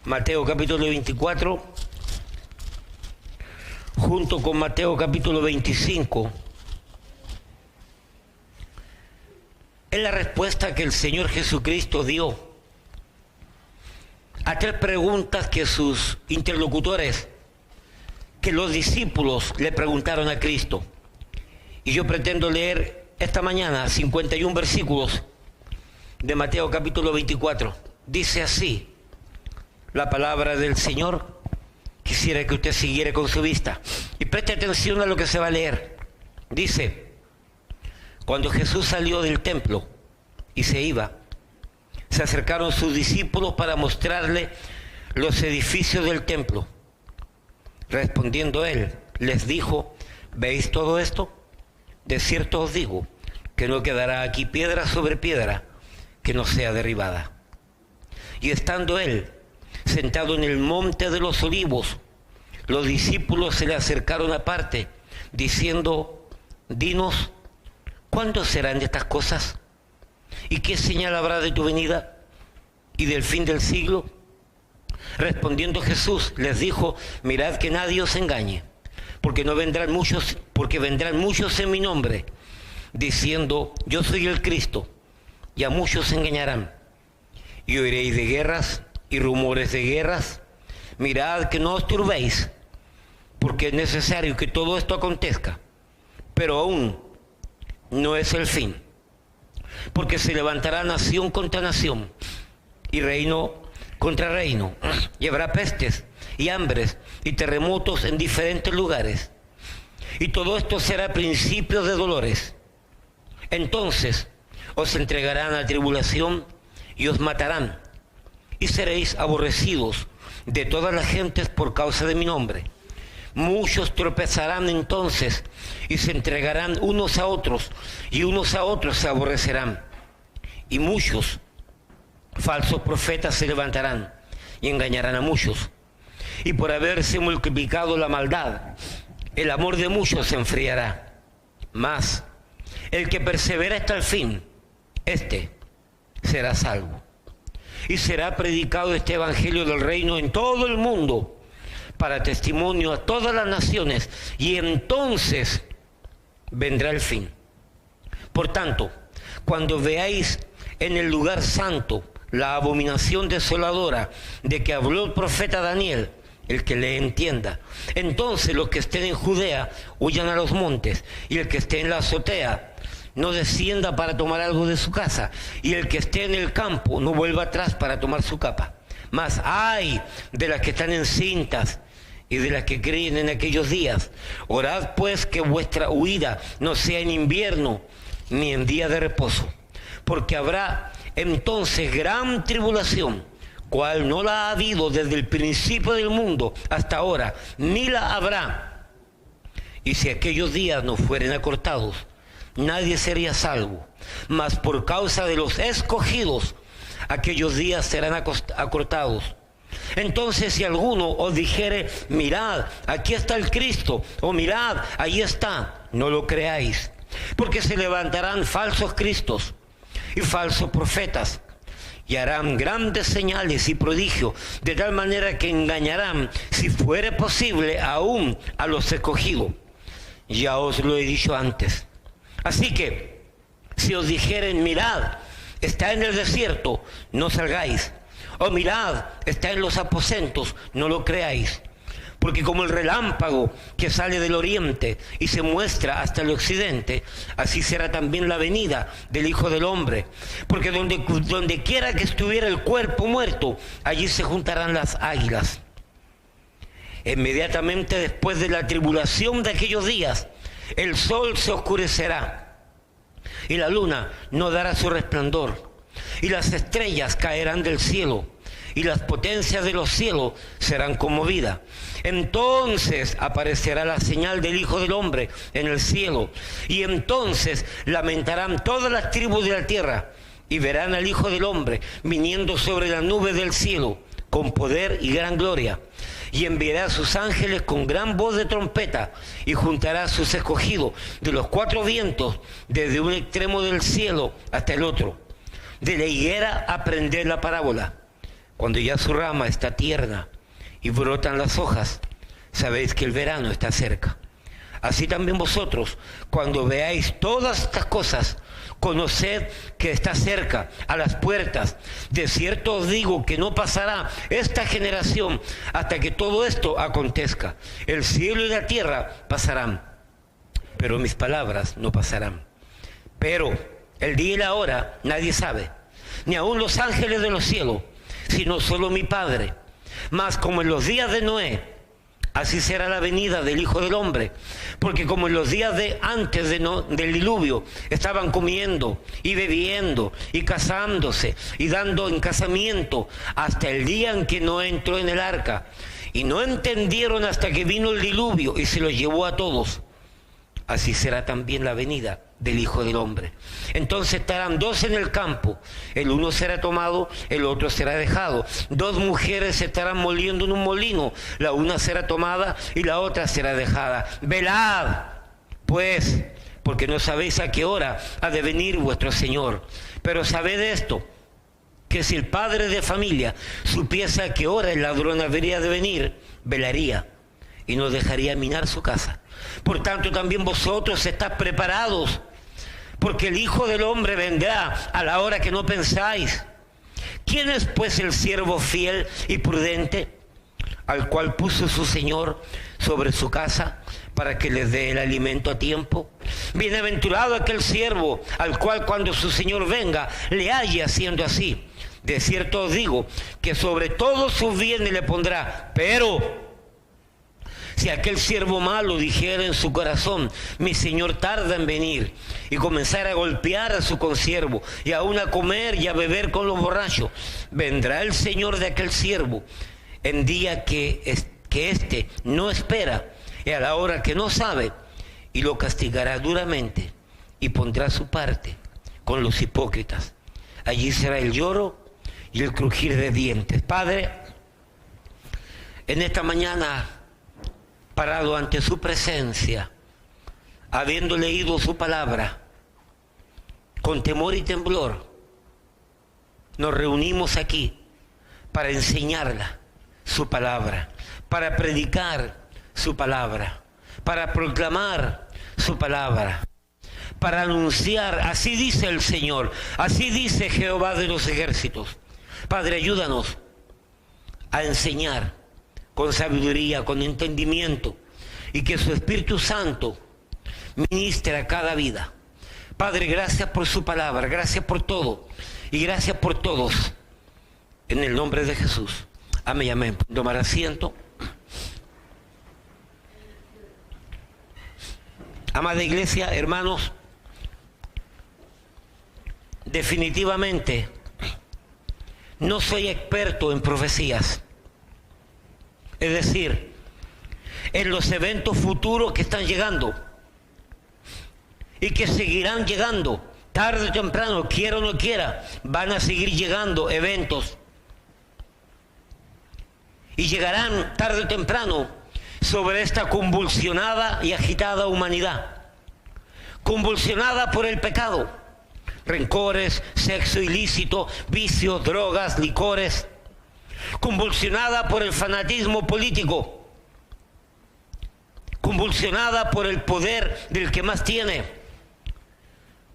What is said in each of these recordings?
Mateo capítulo 24, junto con Mateo capítulo 25, es la respuesta que el Señor Jesucristo dio a 3 preguntas que sus interlocutores, que los discípulos le preguntaron a Cristo. Y yo pretendo leer esta mañana 51 versículos de Mateo capítulo 24. Dice así la palabra del Señor. Quisiera que usted siguiera con su vista y preste atención a lo que se va a leer. Dice: cuando Jesús salió del templo y se iba, se acercaron sus discípulos para mostrarle los edificios del templo. Respondiendo él, les dijo: ¿veis todo esto? De cierto os digo que no quedará aquí piedra sobre piedra que no sea derribada. Y estando él sentado en el monte de los olivos, los discípulos se le acercaron aparte, diciendo: dinos, ¿cuándo serán estas cosas? ¿Y qué señal habrá de tu venida y del fin del siglo? Respondiendo Jesús les dijo: mirad que nadie os engañe, porque vendrán muchos en mi nombre, diciendo: yo soy el Cristo, y a muchos engañarán. Y oiréis de guerras y rumores de guerras. Mirad que no os turbéis, porque es necesario que todo esto acontezca, pero aún no es el fin. Porque se levantará nación contra nación y reino contra reino, y habrá pestes y hambres y terremotos en diferentes lugares. Y todo esto será principio de dolores. Entonces os entregarán a tribulación y os matarán, y seréis aborrecidos de todas las gentes por causa de mi nombre. Muchos tropezarán entonces y se entregarán unos a otros, y unos a otros se aborrecerán. Y muchos falsos profetas se levantarán y engañarán a muchos. Y por haberse multiplicado la maldad, el amor de muchos se enfriará. Mas el que persevera hasta el fin, este será salvo. Y será predicado este evangelio del reino en todo el mundo, para testimonio a todas las naciones, y entonces vendrá el fin. Por tanto, cuando veáis en el lugar santo la abominación desoladora de que habló el profeta Daniel, el que le entienda, entonces los que estén en Judea huyan a los montes, y el que esté en la azotea no descienda para tomar algo de su casa, y el que esté en el campo no vuelva atrás para tomar su capa. Mas ay de las que están encintas y de las que creen en aquellos días. Orad pues que vuestra huida no sea en invierno ni en día de reposo, porque habrá entonces gran tribulación, cual no la ha habido desde el principio del mundo hasta ahora, ni la habrá. Y si aquellos días no fueren acortados, nadie sería salvo. Mas por causa de los escogidos, aquellos días serán acortados. Entonces si alguno os dijere: mirad, aquí está el Cristo, o mirad, ahí está, no lo creáis, porque se levantarán falsos cristos y falsos profetas, y harán grandes señales y prodigios, de tal manera que engañarán, si fuere posible, aún a los escogidos. Ya os lo he dicho antes. Así que, si os dijeren: mirad, está en el desierto, no salgáis. O mirad, está en los aposentos, no lo creáis. Porque como el relámpago que sale del oriente y se muestra hasta el occidente, así será también la venida del Hijo del Hombre. Porque donde quiera que estuviera el cuerpo muerto, allí se juntarán las águilas. Inmediatamente después de la tribulación de aquellos días, el sol se oscurecerá, y la luna no dará su resplandor, y las estrellas caerán del cielo, y las potencias de los cielos serán conmovidas. Entonces aparecerá la señal del Hijo del Hombre en el cielo, y entonces lamentarán todas las tribus de la tierra, y verán al Hijo del Hombre viniendo sobre la nube del cielo con poder y gran gloria. Y enviará a sus ángeles con gran voz de trompeta, y juntará a sus escogidos de los 4 vientos, desde un extremo del cielo hasta el otro. De la higuera aprended la parábola. Cuando ya su rama está tierna y brotan las hojas, sabéis que el verano está cerca. Así también vosotros, cuando veáis todas estas cosas, conoced que está cerca, a las puertas. De cierto os digo que no pasará esta generación hasta que todo esto acontezca. El cielo y la tierra pasarán, pero mis palabras no pasarán. Pero el día y la hora nadie sabe, ni aun los ángeles de los cielos, sino solo mi Padre. Mas como en los días de Noé, así será la venida del Hijo del Hombre. Porque como en los días de antes del diluvio estaban comiendo y bebiendo y casándose y dando en casamiento hasta el día en que Noé entró en el arca, y no entendieron hasta que vino el diluvio y se los llevó a todos, así será también la venida del Hijo del Hombre. Entonces estarán dos en el campo, el uno será tomado, el otro será dejado. Dos mujeres se estarán moliendo en un molino, la una será tomada y la otra será dejada. Velad, pues, porque no sabéis a qué hora ha de venir vuestro Señor. Pero sabed esto, que si el padre de familia supiese a qué hora el ladrón habría de venir, velaría y no dejaría minar su casa. Por tanto, también vosotros estáis preparados, porque el Hijo del Hombre vendrá a la hora que no pensáis. ¿Quién es pues el siervo fiel y prudente, al cual puso su Señor sobre su casa para que les dé el alimento a tiempo? Bienaventurado aquel siervo al cual cuando su Señor venga le halle haciendo así. De cierto os digo que sobre todos sus bienes le pondrá. Pero si aquel siervo malo dijera en su corazón, mi Señor tarda en venir, y comenzara a golpear a su consiervo, y aún a comer y a beber con los borrachos, vendrá el Señor de aquel siervo en día que éste no espera, y a la hora que no sabe, y lo castigará duramente, y pondrá su parte con los hipócritas. Allí será el lloro y el crujir de dientes. Padre, en esta mañana, parado ante su presencia, habiendo leído su palabra, con temor y temblor, nos reunimos aquí para enseñarla, su palabra, para predicar su palabra, para proclamar su palabra, para anunciar, así dice el Señor, así dice Jehová de los ejércitos. Padre, ayúdanos a enseñar con sabiduría, con entendimiento, y que su Espíritu Santo ministre a cada vida. Padre, gracias por su palabra, gracias por todo, y gracias por todos, en el nombre de Jesús. Amén, amén. Tomar asiento. Amada iglesia, hermanos, definitivamente no soy experto en profecías. Es decir, en los eventos futuros que están llegando y que seguirán llegando, tarde o temprano, quiera o no quiera, van a seguir llegando eventos. Y llegarán tarde o temprano sobre esta convulsionada y agitada humanidad, convulsionada por el pecado, rencores, sexo ilícito, vicios, drogas, licores, convulsionada por el fanatismo político, convulsionada por el poder del que más tiene,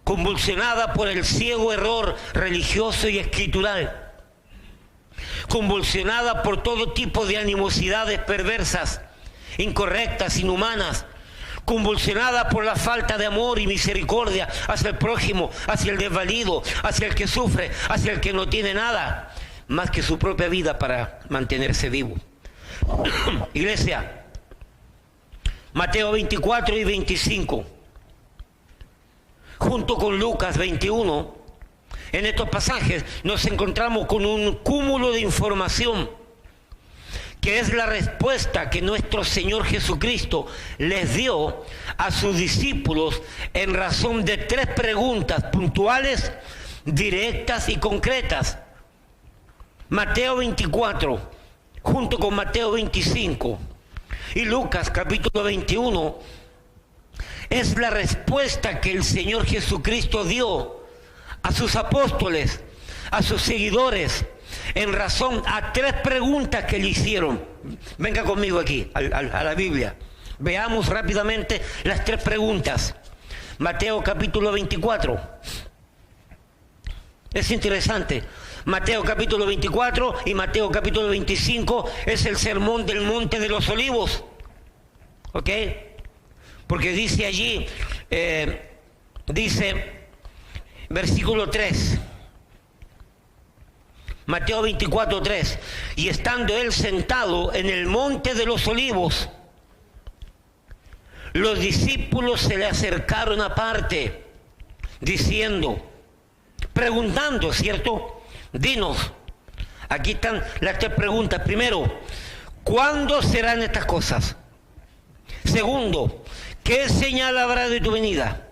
convulsionada por el ciego error religioso y escritural, convulsionada por todo tipo de animosidades perversas, incorrectas, inhumanas, convulsionada por la falta de amor y misericordia hacia el prójimo, hacia el desvalido, hacia el que sufre, hacia el que no tiene nada más que su propia vida para mantenerse vivo. Iglesia, Mateo 24 y 25, junto con Lucas 21, en estos pasajes nos encontramos con un cúmulo de información que es la respuesta que nuestro Señor Jesucristo les dio a sus discípulos en razón de tres preguntas puntuales, directas y concretas. Mateo 24, junto con Mateo 25 y Lucas capítulo 21, es la respuesta que el Señor Jesucristo dio a sus apóstoles, a sus seguidores, en razón a 3 preguntas que le hicieron. Venga conmigo aquí, a la Biblia. Veamos rápidamente las 3 preguntas. Mateo capítulo 24. Es interesante. Mateo capítulo 24 y Mateo capítulo 25 es el sermón del Monte de los Olivos. ¿Ok? Porque dice allí, versículo 3. Mateo 24, 3. Y estando él sentado en el Monte de los Olivos, los discípulos se le acercaron aparte, diciendo, preguntando, ¿cierto? Dinos, aquí están las 3 preguntas. Primero, ¿cuándo serán estas cosas? Segundo, ¿qué señal habrá de tu venida?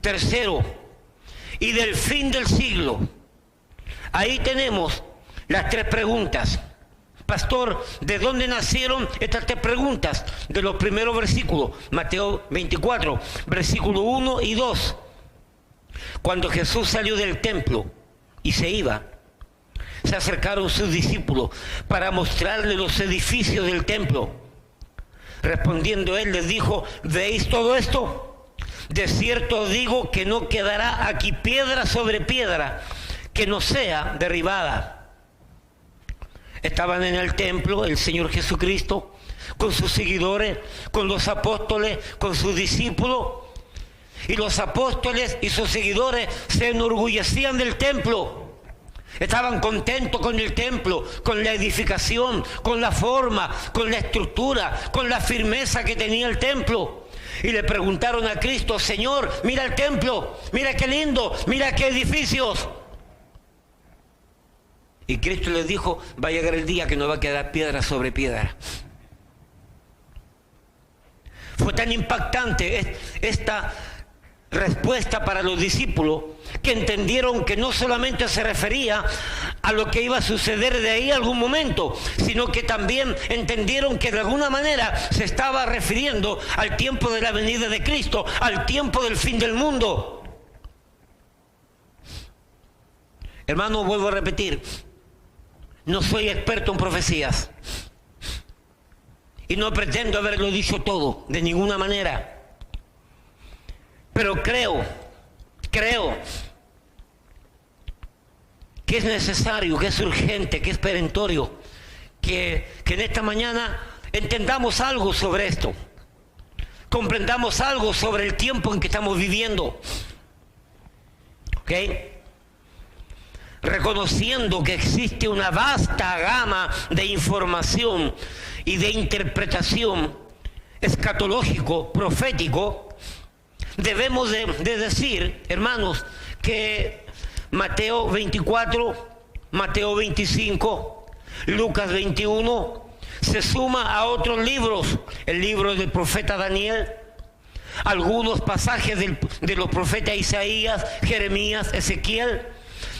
Tercero, y del fin del siglo. Ahí tenemos las 3 preguntas. Pastor, ¿de dónde nacieron estas 3 preguntas? De los primeros versículos, Mateo 24, versículo 1 y 2. Cuando Jesús salió del templo y se iba, se acercaron sus discípulos para mostrarle los edificios del templo. Respondiendo él les dijo, ¿veis todo esto? De cierto os digo que no quedará aquí piedra sobre piedra que no sea derribada. Estaban en el templo el Señor Jesucristo con sus seguidores, con los apóstoles, con sus discípulos. Y los apóstoles y sus seguidores se enorgullecían del templo. Estaban contentos con el templo, con la edificación, con la forma, con la estructura, con la firmeza que tenía el templo. Y le preguntaron a Cristo, Señor, mira el templo, mira qué lindo, mira qué edificios. Y Cristo les dijo, va a llegar el día que no va a quedar piedra sobre piedra. Fue tan impactante esta respuesta para los discípulos que entendieron que no solamente se refería a lo que iba a suceder de ahí algún momento, sino que también entendieron que de alguna manera se estaba refiriendo al tiempo de la venida de Cristo, al tiempo del fin del mundo. Hermano, vuelvo a repetir, no soy experto en profecías y no pretendo haberlo dicho todo, de ninguna manera. Pero creo que es necesario, que es urgente, que es perentorio, que en esta mañana entendamos algo sobre esto, comprendamos algo sobre el tiempo en que estamos viviendo, ¿ok? Reconociendo que existe una vasta gama de información y de interpretación escatológico, profético. Debemos de decir, hermanos, que Mateo 24, Mateo 25, Lucas 21, se suma a otros libros, el libro del profeta Daniel, algunos pasajes de los profetas Isaías, Jeremías, Ezequiel,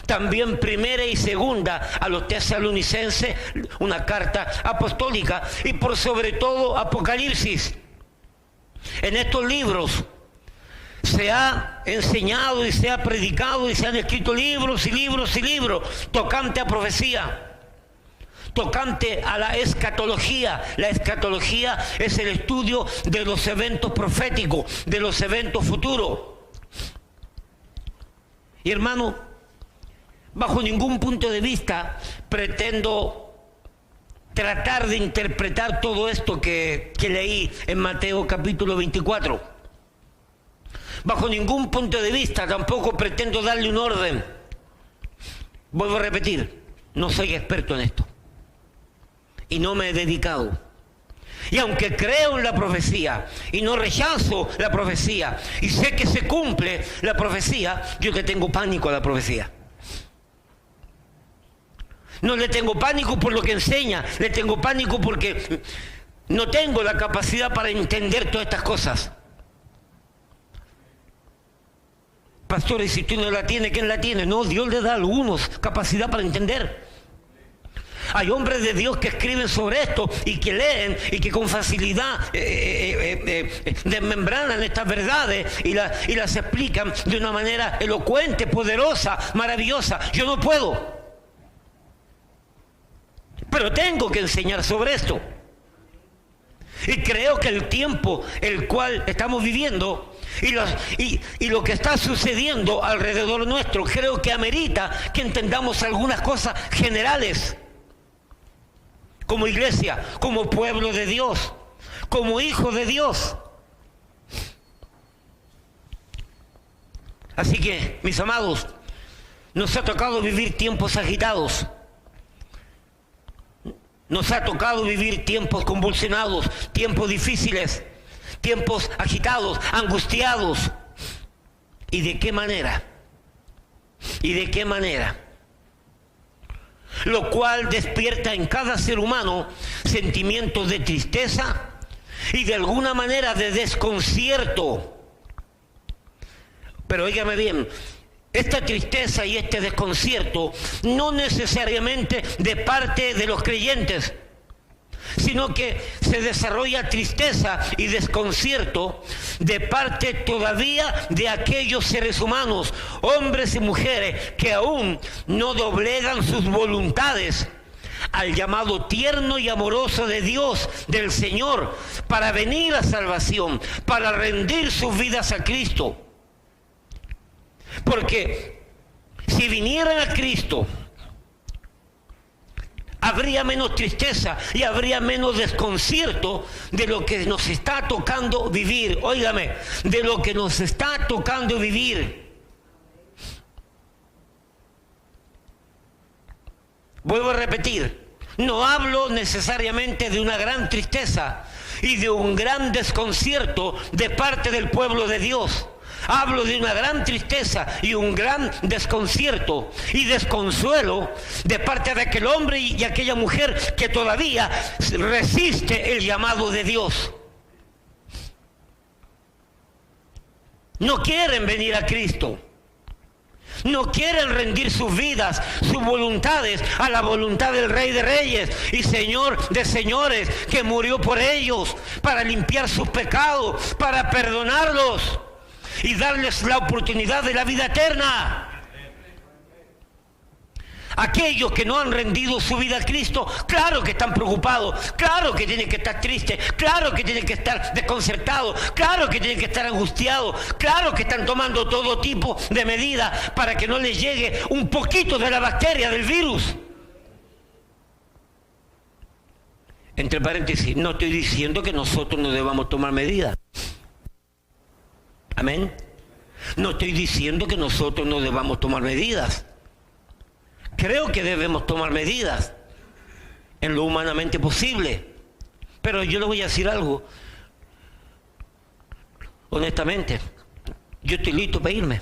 también primera y segunda a los tesalonicenses, una carta apostólica, y por sobre todo Apocalipsis. En estos libros se ha enseñado y se ha predicado y se han escrito libros y libros y libros tocante a profecía, tocante a la escatología. La escatología es el estudio de los eventos proféticos, de los eventos futuros. Y hermano, bajo ningún punto de vista pretendo tratar de interpretar todo esto que leí en Mateo capítulo 24. Bajo ningún punto de vista tampoco pretendo darle un orden. Vuelvo a repetir, no soy experto en esto. Y no me he dedicado. Y aunque creo en la profecía y no rechazo la profecía y sé que se cumple la profecía, yo le tengo pánico a la profecía. No le tengo pánico por lo que enseña, le tengo pánico porque no tengo la capacidad para entender todas estas cosas. Pastores, si tú no la tienes, ¿quién la tiene? No, Dios le da a algunos capacidad para entender. Hay hombres de Dios que escriben sobre esto y que leen y que con facilidad desmembranan estas verdades y las explican de una manera elocuente, poderosa, maravillosa. Yo no puedo. pero tengo que enseñar sobre esto. Y creo que el tiempo el cual estamos viviendo y lo que está sucediendo alrededor nuestro, creo que amerita que entendamos algunas cosas generales. Como iglesia, como pueblo de Dios, como hijo de Dios. Así que, mis amados, nos ha tocado vivir tiempos agitados. Nos ha tocado vivir tiempos convulsionados, tiempos difíciles, tiempos agitados, angustiados. ¿Y de qué manera? ¿Y de qué manera? Lo cual despierta en cada ser humano sentimientos de tristeza y de alguna manera de desconcierto. Pero óigame bien, esta tristeza y este desconcierto no necesariamente de parte de los creyentes, sino que se desarrolla tristeza y desconcierto de parte todavía de aquellos seres humanos, hombres y mujeres, que aún no doblegan sus voluntades al llamado tierno y amoroso de Dios, del Señor, para venir a salvación, para rendir sus vidas a Cristo. Porque si vinieran a Cristo, habría menos tristeza y habría menos desconcierto de lo que nos está tocando vivir. Óigame, de lo que nos está tocando vivir. Vuelvo a repetir, no hablo necesariamente de una gran tristeza y de un gran desconcierto de parte del pueblo de Dios. Hablo de una gran tristeza y un gran desconcierto y desconsuelo de parte de aquel hombre y aquella mujer que todavía resiste el llamado de Dios. No quieren venir a Cristo. No quieren rendir sus vidas, sus voluntades a la voluntad del Rey de Reyes y Señor de Señores, que murió por ellos para limpiar sus pecados, para perdonarlos y darles la oportunidad de la vida eterna. Aquellos que no han rendido su vida a Cristo, claro que están preocupados, claro que tienen que estar tristes, claro que tienen que estar desconcertados, claro que tienen que estar angustiados, claro que están tomando todo tipo de medidas para que no les llegue un poquito de la bacteria, del virus. Entre paréntesis, no estoy diciendo que nosotros no debamos tomar medidas. Amén. No estoy diciendo que nosotros no debamos tomar medidas. Creo que debemos tomar medidas en lo humanamente posible. Pero yo le voy a decir algo. Honestamente, yo estoy listo para irme.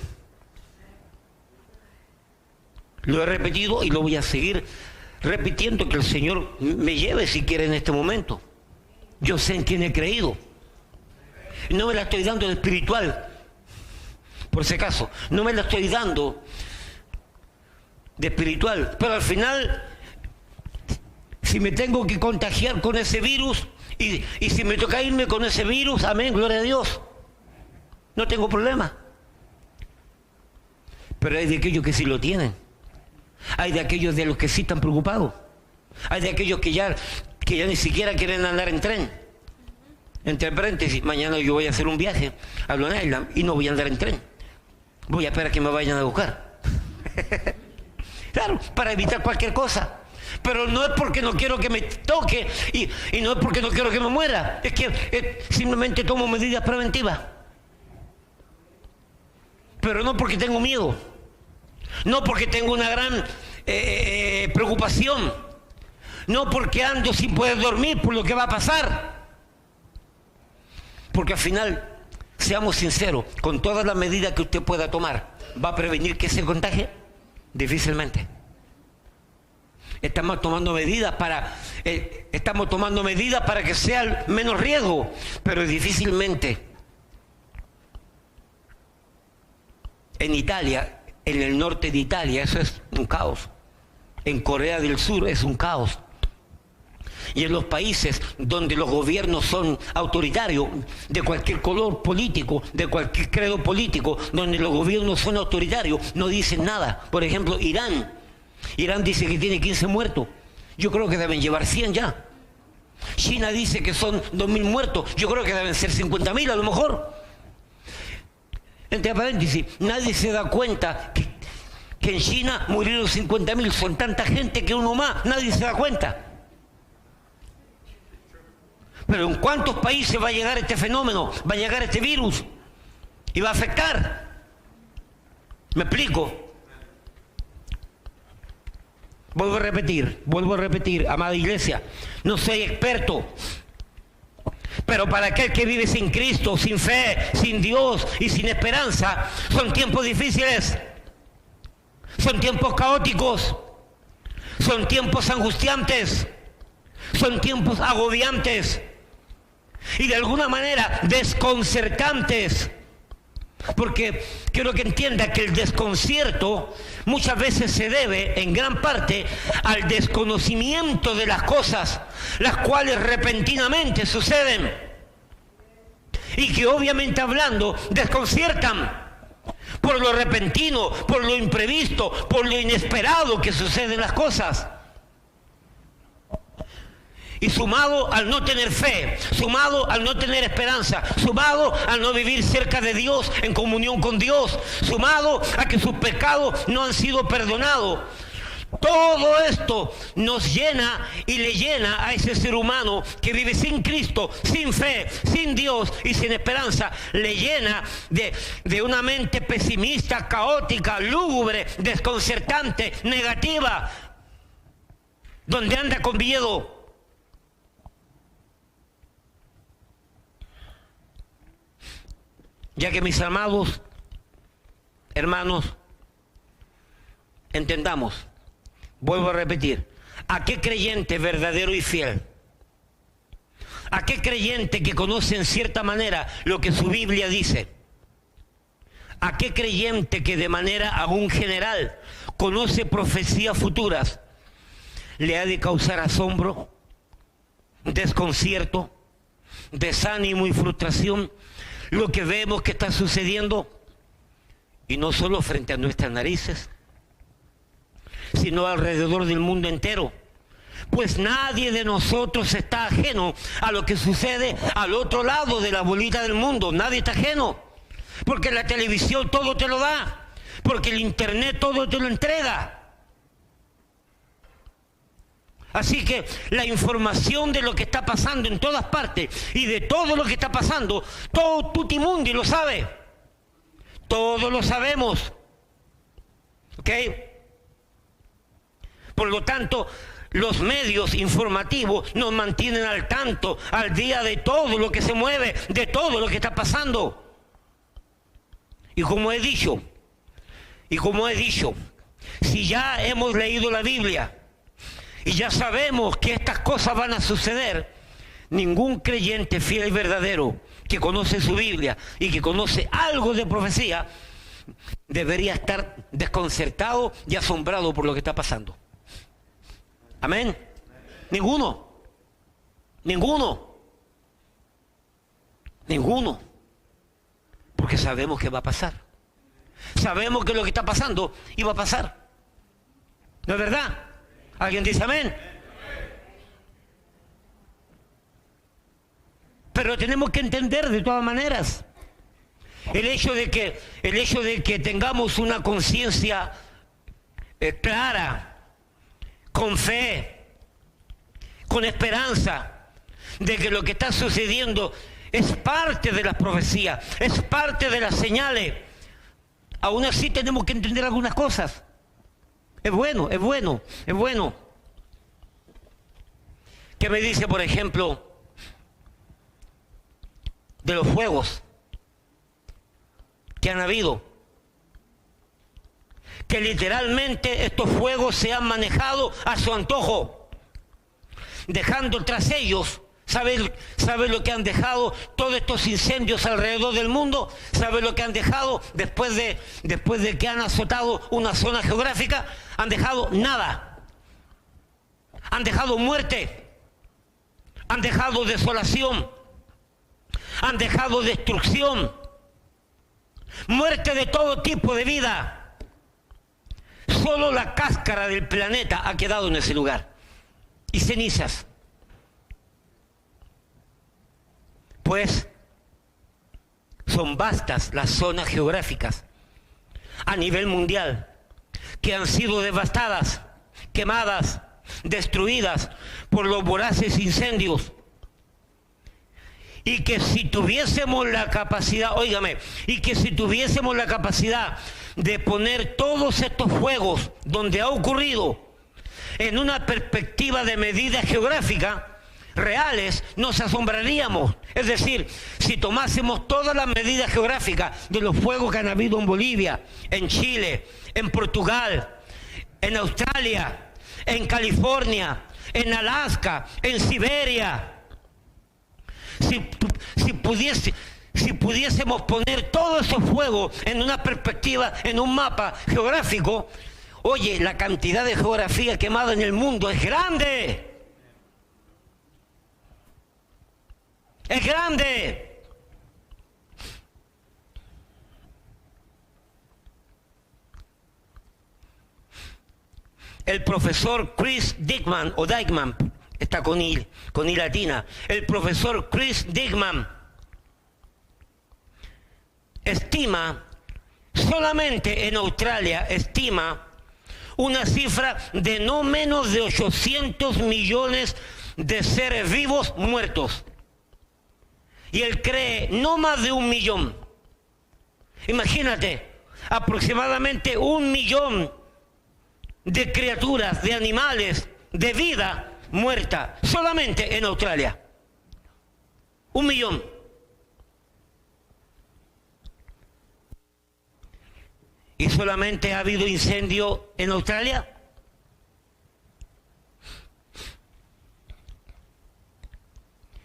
Lo he repetido y lo voy a seguir repitiendo, que el Señor me lleve si quiere en este momento. Yo sé en quién he creído. No me la estoy dando de espiritual, por si acaso. No me la estoy dando de espiritual. Pero al final, si me tengo que contagiar con ese virus y si me toca irme con ese virus, amén, gloria a Dios. No tengo problema. Pero hay de aquellos que sí lo tienen. Hay de aquellos de los que sí están preocupados. Hay de aquellos que ya ni siquiera quieren andar en tren. Entre paréntesis, mañana yo voy a hacer un viaje a Long Island y no voy a andar en tren. Voy a esperar que me vayan a buscar. Claro, para evitar cualquier cosa. Pero no es porque no quiero que me toque y no es porque no quiero que me muera. Es que simplemente tomo medidas preventivas. Pero no porque tengo miedo. No porque tengo una gran preocupación. No porque ando sin poder dormir por lo que va a pasar. Porque al final, seamos sinceros, con todas las medidas que usted pueda tomar, ¿va a prevenir que se contagie? Difícilmente. Estamos tomando medidas para que sea menos riesgo, pero difícilmente. En Italia, en el norte de Italia, eso es un caos. En Corea del Sur es un caos. Y en los países donde los gobiernos son autoritarios, de cualquier color político, de cualquier credo político, donde los gobiernos son autoritarios, no dicen nada. Por ejemplo, Irán dice que tiene 15 muertos Yo creo que deben llevar 100 ya. China dice que son 2.000 muertos. Yo creo que deben ser 50.000 a lo mejor. Entre paréntesis, nadie se da cuenta que en China murieron 50.000. Son tanta gente que uno más. Nadie se da cuenta. Pero ¿en cuántos países va a llegar este fenómeno? Va a llegar este virus. Y va a afectar. ¿Me explico? Vuelvo a repetir, amada iglesia, no soy experto, pero para aquel que vive sin Cristo, sin fe, sin Dios y sin esperanza, son tiempos difíciles, son tiempos caóticos, son tiempos angustiantes, son tiempos agobiantes y de alguna manera desconcertantes. Porque quiero que entienda que el desconcierto muchas veces se debe en gran parte al desconocimiento de las cosas, las cuales repentinamente suceden y que obviamente hablando desconciertan por lo repentino, por lo imprevisto, por lo inesperado que suceden las cosas. Y sumado al no tener fe, sumado al no tener esperanza, sumado al no vivir cerca de Dios, en comunión con Dios, sumado a que sus pecados no han sido perdonados. Todo esto nos llena y le llena a ese ser humano que vive sin Cristo, sin fe, sin Dios y sin esperanza. Le llena de una mente pesimista, caótica, lúgubre, desconcertante, negativa, donde anda con miedo. Ya que mis amados hermanos, entendamos, vuelvo a repetir, ¿a qué creyente verdadero y fiel? ¿A qué creyente que conoce en cierta manera lo que su Biblia dice? ¿A qué creyente que de manera aún general conoce profecías futuras le ha de causar asombro, desconcierto, desánimo y frustración lo que vemos que está sucediendo? Y no solo frente a nuestras narices, sino alrededor del mundo entero. Pues nadie de nosotros está ajeno a lo que sucede al otro lado de la bolita del mundo. Nadie está ajeno. Porque la televisión todo te lo da. Porque el internet todo te lo entrega. Así que la información de lo que está pasando en todas partes y de todo lo que está pasando, todo tutimundi lo sabe. Todos lo sabemos. ¿Ok? Por lo tanto, los medios informativos nos mantienen al tanto, al día de todo lo que se mueve, de todo lo que está pasando. Y como he dicho, si ya hemos leído la Biblia, y ya sabemos que estas cosas van a suceder, ningún creyente fiel y verdadero que conoce su Biblia y que conoce algo de profecía debería estar desconcertado y asombrado por lo que está pasando. Amén. Ninguno. Porque sabemos que va a pasar. Sabemos que lo que está pasando iba a pasar. ¿No es verdad? ¿Alguien dice amén? Pero tenemos que entender de todas maneras el hecho de que tengamos una conciencia clara, con fe, con esperanza, de que lo que está sucediendo es parte de las profecías, es parte de las señales. Aún así tenemos que entender algunas cosas. Es bueno. ¿Qué me dice, por ejemplo, de los fuegos que han habido? Que literalmente estos fuegos se han manejado a su antojo, dejando tras ellos, ¿sabe lo que han dejado todos estos incendios alrededor del mundo? ¿Sabe lo que han dejado después de que han azotado una zona geográfica? Han dejado nada. Han dejado muerte. Han dejado desolación. Han dejado destrucción. Muerte de todo tipo de vida. Solo la cáscara del planeta ha quedado en ese lugar. y cenizas. Pues son vastas las zonas geográficas a nivel mundial que han sido devastadas, quemadas, destruidas por los voraces incendios. Y que si tuviésemos la capacidad, óigame, y que si tuviésemos la capacidad de poner todos estos fuegos donde ha ocurrido en una perspectiva de medida geográfica reales, nos asombraríamos. Es decir, si tomásemos todas las medidas geográficas de los fuegos que han habido en Bolivia, en Chile, en Portugal, en Australia, en California, en Alaska, en Siberia, si pudiésemos poner todos esos fuegos en una perspectiva, en un mapa geográfico, oye, la cantidad de geografía quemada en el mundo es grande. Es grande. El profesor Chris Dickman, o Dijkman, está con I latina. El profesor Chris Dickman estima, solamente en Australia, estima una cifra de no menos de 800 millones de seres vivos muertos. Y él cree no más de 1 millón. Imagínate, aproximadamente 1 millón de criaturas, de animales, de vida muerta, solamente en Australia. 1 millón. ¿Y solamente ha habido incendio en Australia?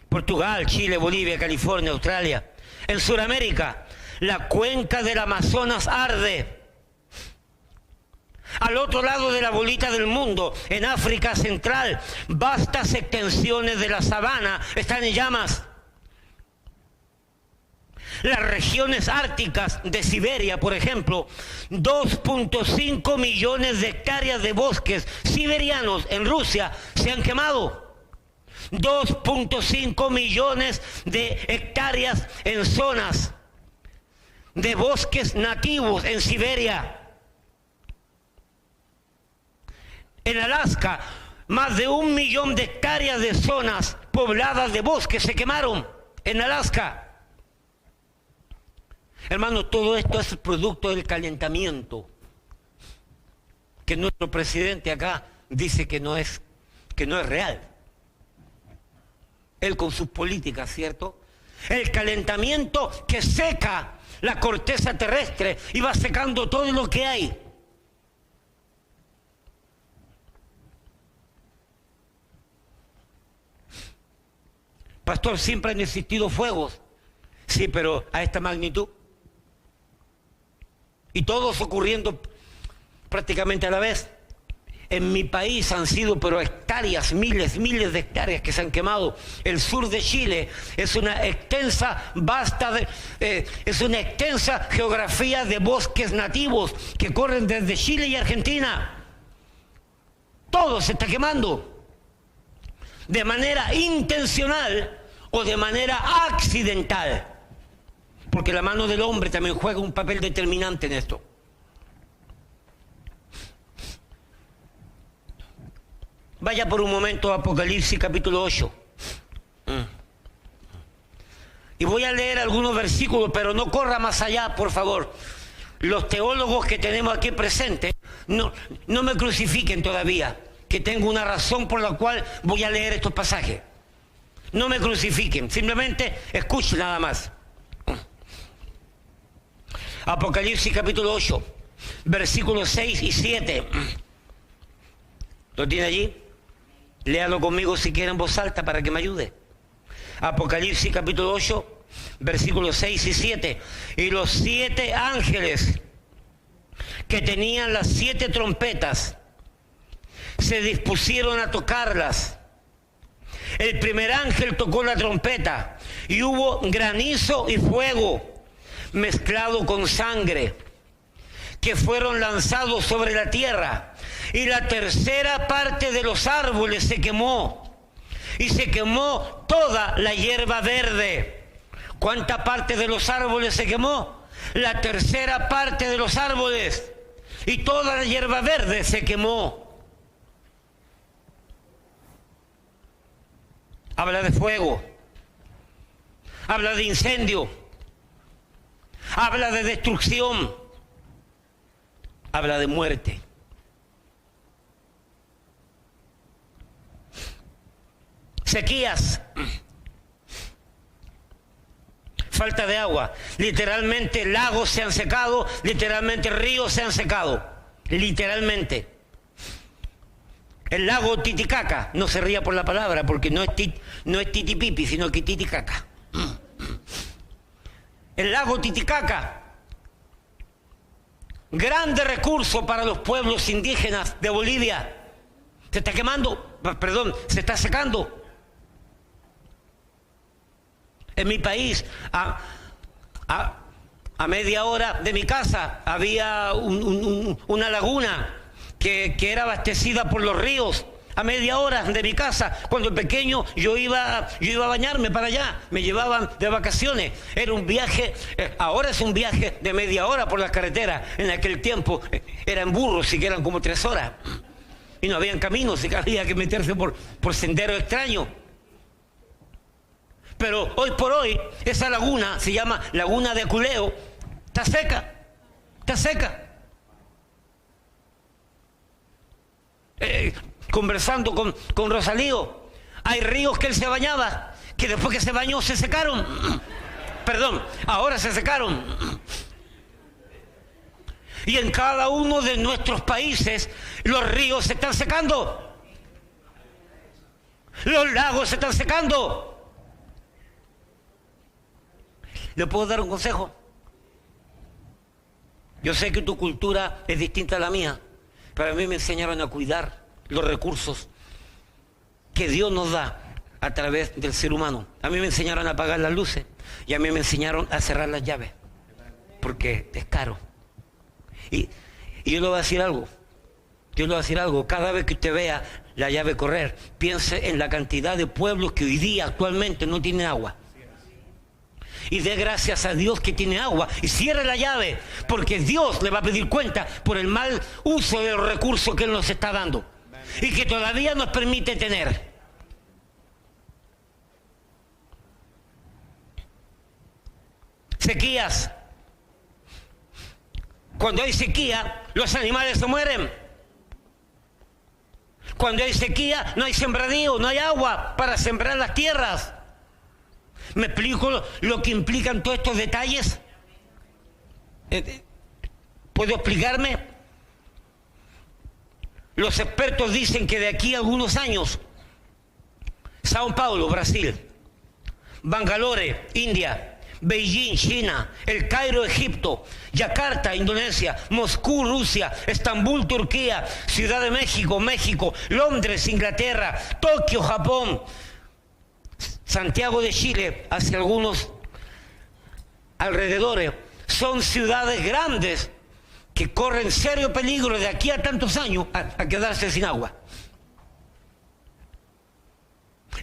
Portugal, Chile, Bolivia, California, Australia. En Sudamérica, la cuenca del Amazonas arde. Al otro lado de la bolita del mundo, en África Central, vastas extensiones de la sabana están en llamas. Las regiones árticas de Siberia, por ejemplo, 2.5 millones de hectáreas de bosques siberianos en Rusia se han quemado. 2.5 millones de hectáreas en zonas de bosques nativos en Siberia. En Alaska, más de 1 millón de hectáreas de zonas pobladas de bosques se quemaron en Alaska. Hermano, todo esto es producto del calentamiento, que nuestro presidente acá dice que no es real. Él con sus políticas, ¿cierto? El calentamiento que seca la corteza terrestre y va secando todo lo que hay. Pastor, siempre han existido fuegos. Sí, pero a esta magnitud. Y todos ocurriendo prácticamente a la vez. En mi país han sido pero hectáreas, miles de hectáreas que se han quemado. El sur de Chile es una extensa, es una extensa geografía de bosques nativos que corren desde Chile y Argentina. Todo se está quemando. De manera intencional o de manera accidental. Porque la mano del hombre también juega un papel determinante en esto. Vaya por un momento a Apocalipsis capítulo 8. Y voy a leer algunos versículos, pero no corra más allá, por favor. Los teólogos que tenemos aquí presentes, no me crucifiquen todavía, que tengo una razón por la cual voy a leer estos pasajes. No me crucifiquen, simplemente escuchen nada más. Apocalipsis capítulo 8, versículos 6 y 7. ¿Lo tiene allí? Léalo conmigo si quiere en voz alta para que me ayude. Apocalipsis capítulo 8, versículos 6 y 7. Y los 7 ángeles que tenían las 7 trompetas se dispusieron a tocarlas. El primer ángel tocó la trompeta y hubo granizo y fuego mezclado con sangre, que fueron lanzados sobre la tierra, y la tercera parte de los árboles se quemó, y se quemó toda la hierba verde. ¿Cuánta parte de los árboles se quemó? La tercera parte de los árboles, y toda la hierba verde se quemó. Habla de fuego, habla de incendio, habla de destrucción, habla de muerte. Sequías, falta de agua, literalmente lagos se han secado, literalmente ríos se han secado, literalmente. El lago Titicaca, no se ría por la palabra, porque no es Titipipi, sino que Titicaca. El lago Titicaca, grande recurso para los pueblos indígenas de Bolivia, se está quemando, perdón, se está secando. En mi país, a media hora de mi casa, había una laguna que era abastecida por los ríos. A media hora de mi casa, cuando pequeño yo iba a bañarme para allá, me llevaban de vacaciones. Era un viaje, ahora es un viaje de media hora por la carretera. En aquel tiempo era en burros y que eran como 3 horas. Y no habían caminos, y había que meterse por senderos extraños. Pero hoy por hoy, esa laguna, se llama Laguna de Aculeo, está seca, está seca. Conversando con Rosalío, hay ríos que él se bañaba, que después que se bañó se secaron. Perdón, ahora se secaron. Y en cada uno de nuestros países los ríos se están secando, los lagos se están secando. ¿Le puedo dar un consejo? Yo sé que tu cultura es distinta a la mía, pero a mí me enseñaron a cuidar los recursos que Dios nos da a través del ser humano. A mí me enseñaron a apagar las luces y a mí me enseñaron a cerrar las llaves, porque es caro. Y yo le voy a decir algo. Yo le voy a decir algo. Cada vez que usted vea la llave correr, piense en la cantidad de pueblos que hoy día actualmente no tienen agua. Y dé gracias a Dios que tiene agua y cierre la llave, porque Dios le va a pedir cuenta por el mal uso de los recursos que Él nos está dando y que todavía nos permite tener. Sequías. Cuando hay sequía, los animales se mueren. Cuando hay sequía, no hay sembradío, no hay agua para sembrar las tierras. ¿Me explico lo que implican todos estos detalles? ¿Puedo explicarme? Los expertos dicen que de aquí a algunos años, Sao Paulo, Brasil, Bangalore, India, Beijing, China, El Cairo, Egipto, Yakarta, Indonesia, Moscú, Rusia, Estambul, Turquía, Ciudad de México, México, Londres, Inglaterra, Tokio, Japón, Santiago de Chile, hacia algunos alrededores, son ciudades grandes que corren serio peligro de aquí a tantos años a quedarse sin agua.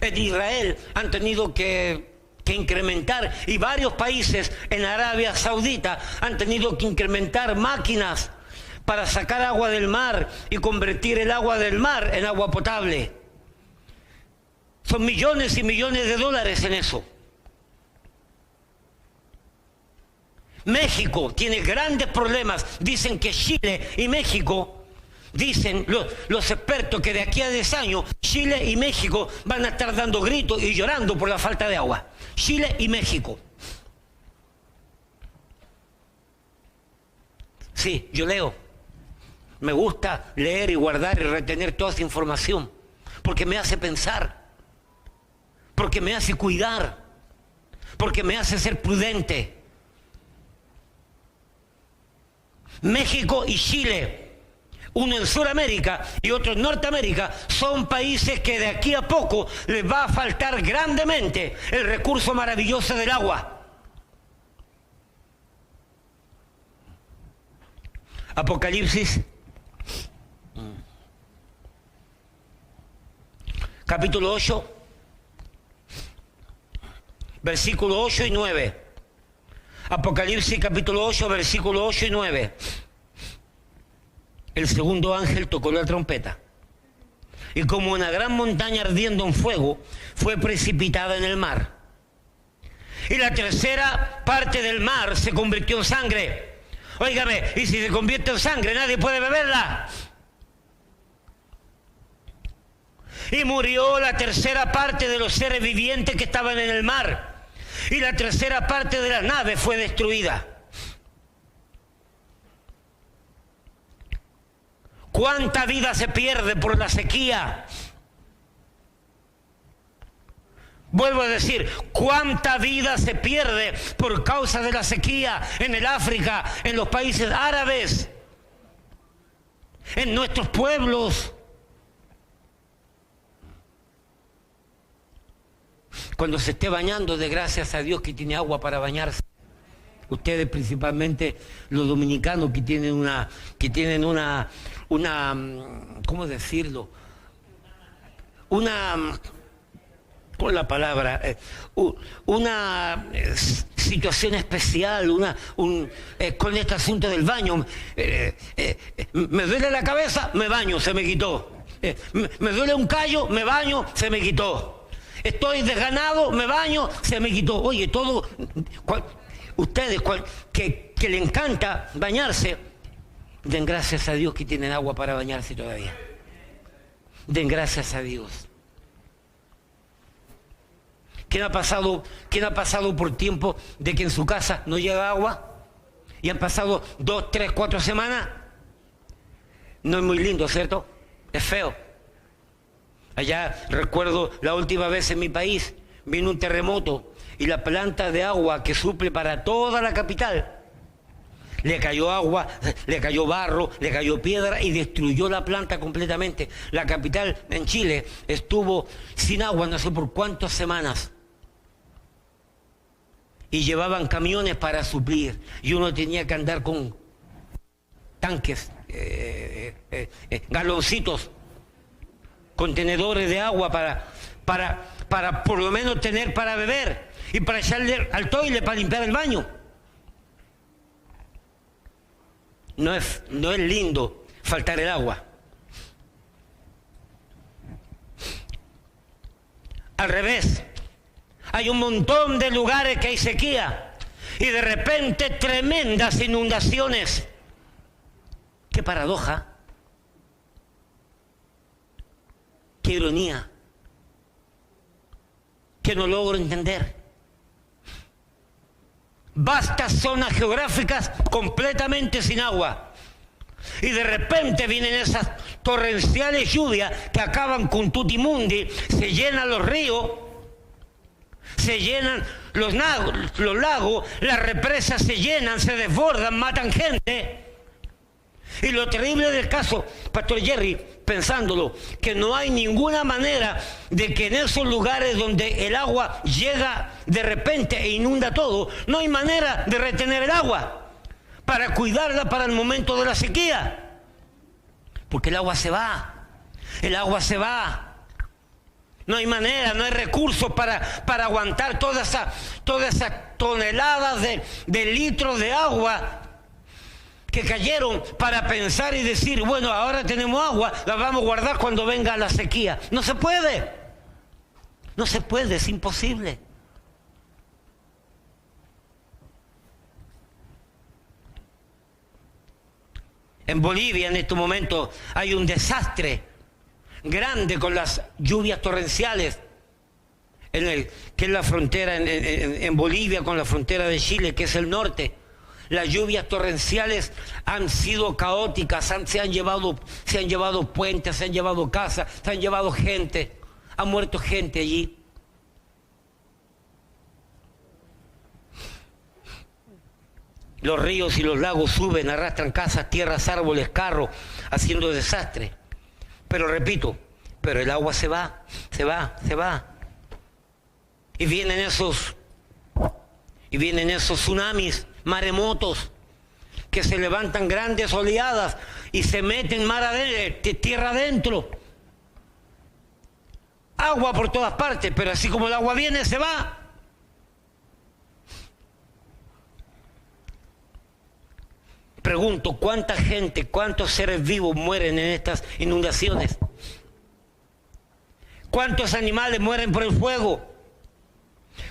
En Israel han tenido que incrementar, y varios países en Arabia Saudita han tenido que incrementar máquinas para sacar agua del mar y convertir el agua del mar en agua potable. Son millones y millones de dólares en eso. México tiene grandes problemas. Dicen que Chile y México, dicen los expertos, que de aquí a 10 años Chile y México van a estar dando gritos y llorando por la falta de agua. Chile y México. Sí, yo leo. Me gusta leer y guardar y retener toda esa información, porque me hace pensar, porque me hace cuidar, porque me hace ser prudente. México y Chile, uno en Sudamérica y otro en Norteamérica, son países que de aquí a poco les va a faltar grandemente el recurso maravilloso del agua. Apocalipsis capítulo 8, versículo 8 y 9. Apocalipsis capítulo 8, versículo 8 y 9. El segundo ángel tocó la trompeta, y como una gran montaña ardiendo en fuego, fue precipitada en el mar. Y la tercera parte del mar se convirtió en sangre. Óigame, y si se convierte en sangre, nadie puede beberla. Y murió la tercera parte de los seres vivientes que estaban en el mar. Y la tercera parte de la nave fue destruida. ¿Cuánta vida se pierde por la sequía? Vuelvo a decir, ¿cuánta vida se pierde por causa de la sequía en el África, en los países árabes, en nuestros pueblos? Cuando se esté bañando, de gracias a Dios que tiene agua para bañarse. Ustedes, principalmente los dominicanos, que tienen una ¿cómo decirlo? Con la palabra, una situación especial, con este asunto del baño. Me duele la cabeza, me baño, se me quitó. Me duele un callo, me baño, se me quitó. Estoy desganado, me baño, se me quitó. Oye, ustedes que le encanta bañarse, den gracias a Dios que tienen agua para bañarse todavía. Den gracias a Dios. ¿Quién ha pasado por tiempo de que en su casa no llega agua? Y han pasado 2, 3, 4 semanas. No es muy lindo, ¿cierto? Es feo. Allá recuerdo la última vez en mi país, vino un terremoto y la planta de agua que suple para toda la capital, le cayó agua, le cayó barro, le cayó piedra y destruyó la planta completamente. La capital en Chile estuvo sin agua no sé por cuántas semanas. Y llevaban camiones para suplir y uno tenía que andar con tanques, galoncitos, contenedores de agua para por lo menos tener para beber y para echarle al toile para limpiar el baño. No es lindo faltar el agua. Al revés, hay un montón de lugares que hay sequía y de repente tremendas inundaciones. ¡Qué paradoja! ¡Qué ironía! Que no logro entender. Vastas zonas geográficas completamente sin agua. Y de repente vienen esas torrenciales lluvias que acaban con tutimundi, se llenan los ríos, se llenan los lagos, las represas se llenan, se desbordan, matan gente. Y lo terrible del caso, Pastor Jerry, pensándolo, que no hay ninguna manera de que en esos lugares donde el agua llega de repente e inunda todo, no hay manera de retener el agua para cuidarla para el momento de la sequía. Porque el agua se va, No hay manera, no hay recursos para aguantar todas esas toneladas de litros de agua que cayeron para pensar y decir, bueno, ahora tenemos agua, la vamos a guardar cuando venga la sequía. No se puede, es imposible. En Bolivia en este momento hay un desastre grande con las lluvias torrenciales, que es la frontera en Bolivia con la frontera de Chile, que es el norte. Las lluvias torrenciales han sido caóticas, se han llevado puentes, se han llevado casas, se han llevado gente, ha muerto gente allí. Los ríos y los lagos suben, arrastran casas, tierras, árboles, carros, haciendo desastre. Pero repito, el agua se va. Y vienen esos tsunamis, maremotos, que se levantan grandes oleadas y se meten tierra adentro. agua por todas partes, pero así como el agua viene, se va. Pregunto, ¿cuánta gente, cuántos seres vivos mueren en estas inundaciones? ¿Cuántos animales mueren por el fuego?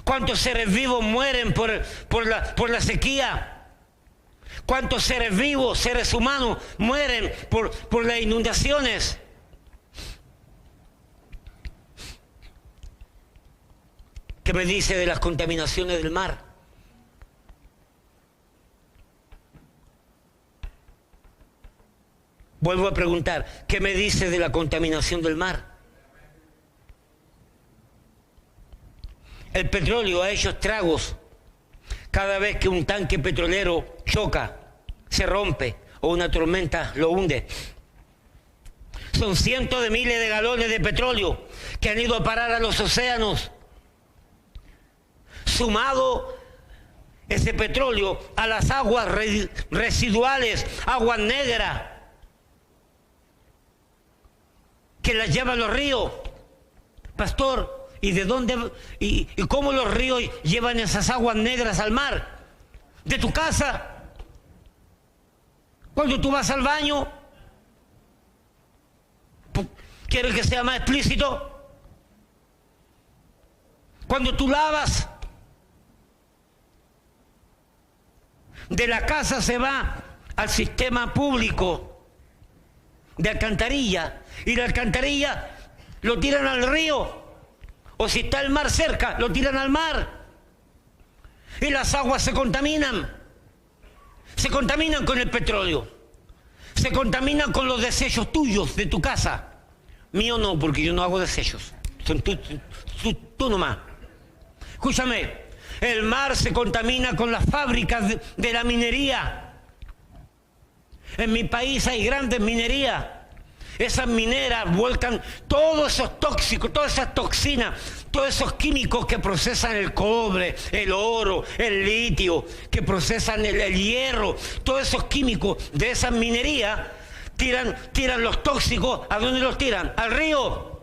¿Cuántos seres vivos mueren por la sequía? ¿Cuántos seres vivos, seres humanos, mueren por las inundaciones? ¿Qué me dice de las contaminaciones del mar? Vuelvo a preguntar, ¿qué me dice de la contaminación del mar? El petróleo ha hecho estragos. Cada vez que un tanque petrolero choca, se rompe o una tormenta lo hunde. Son cientos de miles de galones de petróleo que han ido a parar a los océanos. Sumado ese petróleo a las aguas residuales, aguas negras, que las llevan los ríos. Pastor, ¿y de dónde y cómo los ríos llevan esas aguas negras al mar? De tu casa. Cuando tú vas al baño, ¿quieres que sea más explícito? Cuando tú lavas, de la casa se va al sistema público de alcantarilla, y la alcantarilla lo tiran al río, o si está el mar cerca, lo tiran al mar, y las aguas se contaminan con el petróleo, se contaminan con los desechos tuyos de tu casa. Mío no, porque yo no hago desechos, son tú nomás. Escúchame, el mar se contamina con las fábricas de la minería. En mi país hay grandes minerías. Esas mineras vuelcan todos esos tóxicos, todas esas toxinas, todos esos químicos que procesan el cobre, el oro, el litio, que procesan el hierro, todos esos químicos de esas minerías, tiran los tóxicos. ¿A dónde los tiran? Al río.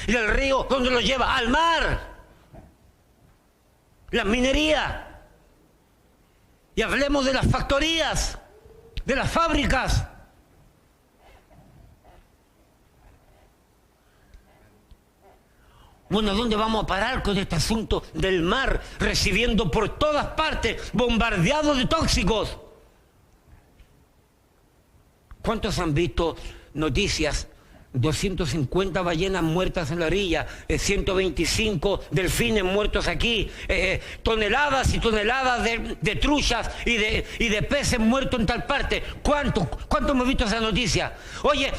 ¿Y el río dónde los lleva? Al mar. Las minerías. Y hablemos de las factorías, de las fábricas. Bueno, ¿a dónde vamos a parar con este asunto del mar recibiendo por todas partes, bombardeado de tóxicos? ¿Cuántos han visto noticias? 250 ballenas muertas en la orilla, 125 delfines muertos aquí, toneladas y toneladas de truchas y de peces muertos en tal parte. ¿Cuánto hemos visto esa noticia? Oye,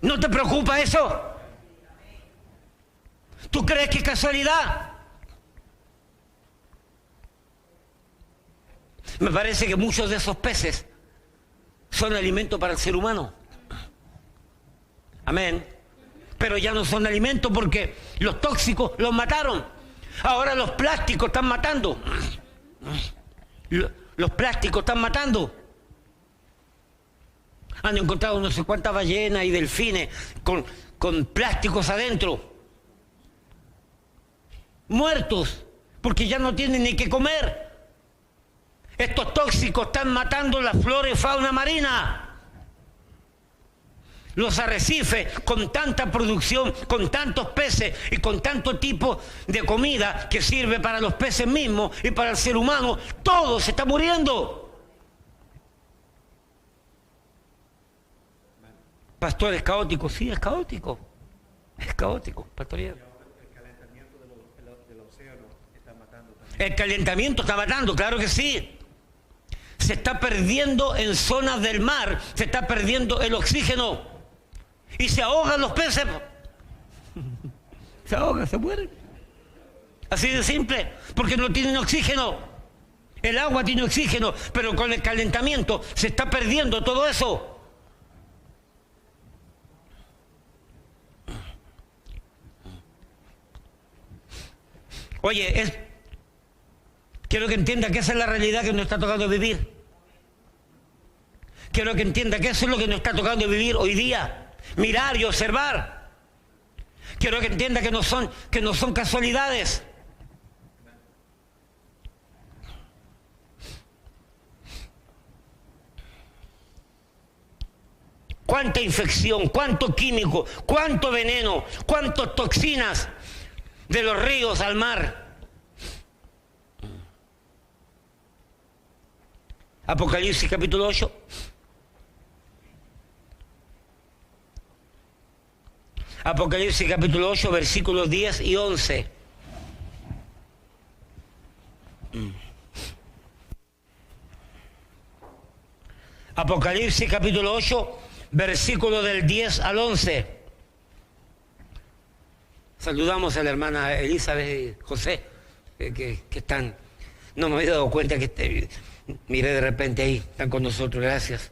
¿no te preocupa eso? ¿Tú crees que es casualidad? Me parece que muchos de esos peces son alimento para el ser humano. Amén. Pero ya no son alimento porque los tóxicos los mataron. Ahora los plásticos están matando. Los plásticos están matando. Han encontrado no sé cuántas ballenas y delfines con plásticos adentro. Muertos, porque ya no tienen ni qué comer. Estos tóxicos están matando la flora y fauna marina. Los arrecifes, con tanta producción, con tantos peces y con tanto tipo de comida que sirve para los peces mismos y para el ser humano, todo se está muriendo. Pastor, ¿es caótico? Sí, es caótico. Es caótico, pastor. El calentamiento está matando, claro que sí. Se está perdiendo en zonas del mar, se está perdiendo el oxígeno. Y se ahogan los peces. Se ahogan, se mueren. Así de simple, porque no tienen oxígeno. El agua tiene oxígeno, pero con el calentamiento se está perdiendo todo eso. Oye, quiero que entienda que esa es la realidad que nos está tocando vivir. Quiero que entienda que eso es lo que nos está tocando vivir hoy día. Mirar y observar. Quiero que entienda que no son casualidades. Cuánta infección, cuánto químico, cuánto veneno, cuántas toxinas de los ríos al mar. Apocalipsis capítulo 8. Apocalipsis capítulo 8, versículos 10 y 11. Apocalipsis capítulo 8, versículo del 10 al 11. Saludamos a la hermana Elizabeth y José, que están, no me había dado cuenta que miré de repente ahí, están con nosotros, gracias.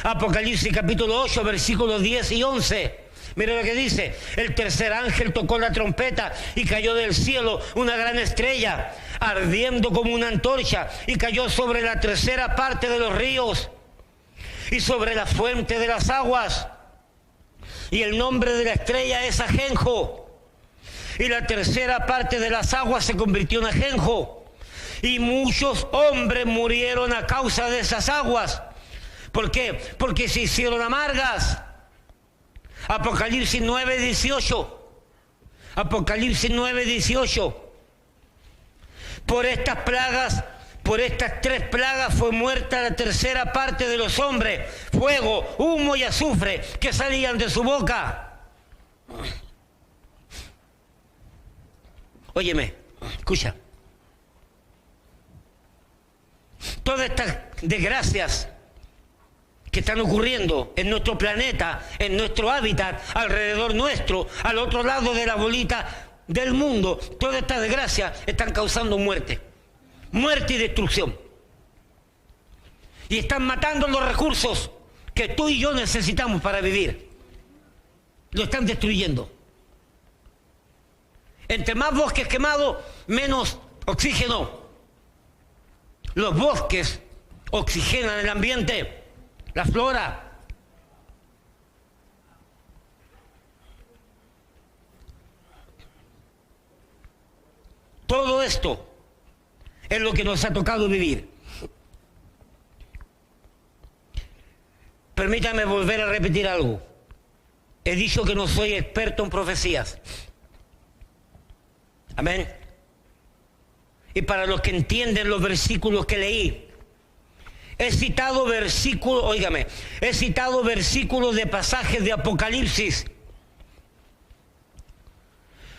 Apocalipsis capítulo 8, versículos 10 y 11. Mira lo que dice: el tercer ángel tocó la trompeta y cayó del cielo una gran estrella, ardiendo como una antorcha, y cayó sobre la tercera parte de los ríos y sobre la fuente de las aguas. Y el nombre de la estrella es ajenjo. Y la tercera parte de las aguas se convirtió en ajenjo. Y muchos hombres murieron a causa de esas aguas. ¿Por qué? Porque se hicieron amargas. Apocalipsis 9, 18. Apocalipsis 9, 18. Por estas plagas, por estas 3 plagas fue muerta la tercera parte de los hombres. Fuego, humo y azufre que salían de su boca. Óyeme, escucha. Todas estas desgracias que están ocurriendo en nuestro planeta, en nuestro hábitat, alrededor nuestro, al otro lado de la bolita del mundo, todas estas desgracias están causando muerte. Muerte y destrucción. Y están matando los recursos que tú y yo necesitamos para vivir. Lo están destruyendo. Entre más bosques quemados, menos oxígeno. Los bosques oxigenan el ambiente, la flora. Todo esto es lo que nos ha tocado vivir. Permítame volver a repetir algo. He dicho que no soy experto en profecías. Amén. Y para los que entienden los versículos que leí, he citado versículos, óigame, he citado versículos de pasajes de Apocalipsis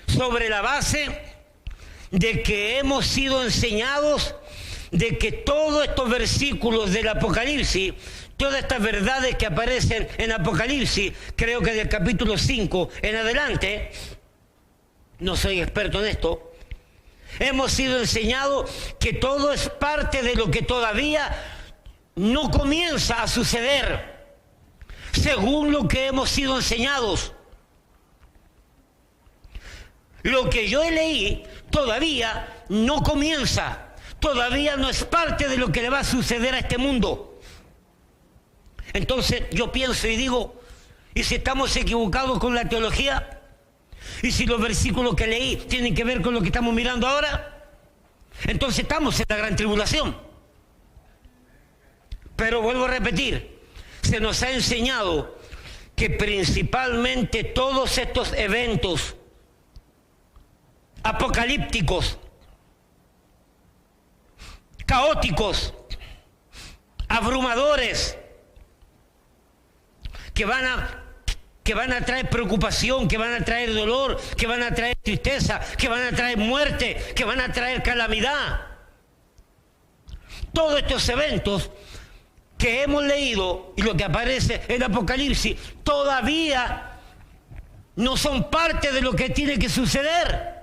sobre la base de que hemos sido enseñados de que todos estos versículos del Apocalipsis, todas estas verdades que aparecen en Apocalipsis, creo que del capítulo 5 en adelante, no soy experto en esto, hemos sido enseñados que todo es parte de lo que todavía no comienza a suceder, según lo que hemos sido enseñados. Lo que yo leí todavía no comienza, todavía no es parte de lo que le va a suceder a este mundo. Entonces yo pienso y digo, ¿y si estamos equivocados con la teología? ¿Y si los versículos que leí tienen que ver con lo que estamos mirando ahora? Entonces estamos en la gran tribulación. Pero vuelvo a repetir, se nos ha enseñado que principalmente todos estos eventos apocalípticos, caóticos, abrumadores, que van a traer preocupación, que van a traer dolor, que van a traer tristeza, que van a traer muerte, que van a traer calamidad. Todos estos eventos que hemos leído y lo que aparece en Apocalipsis todavía no son parte de lo que tiene que suceder.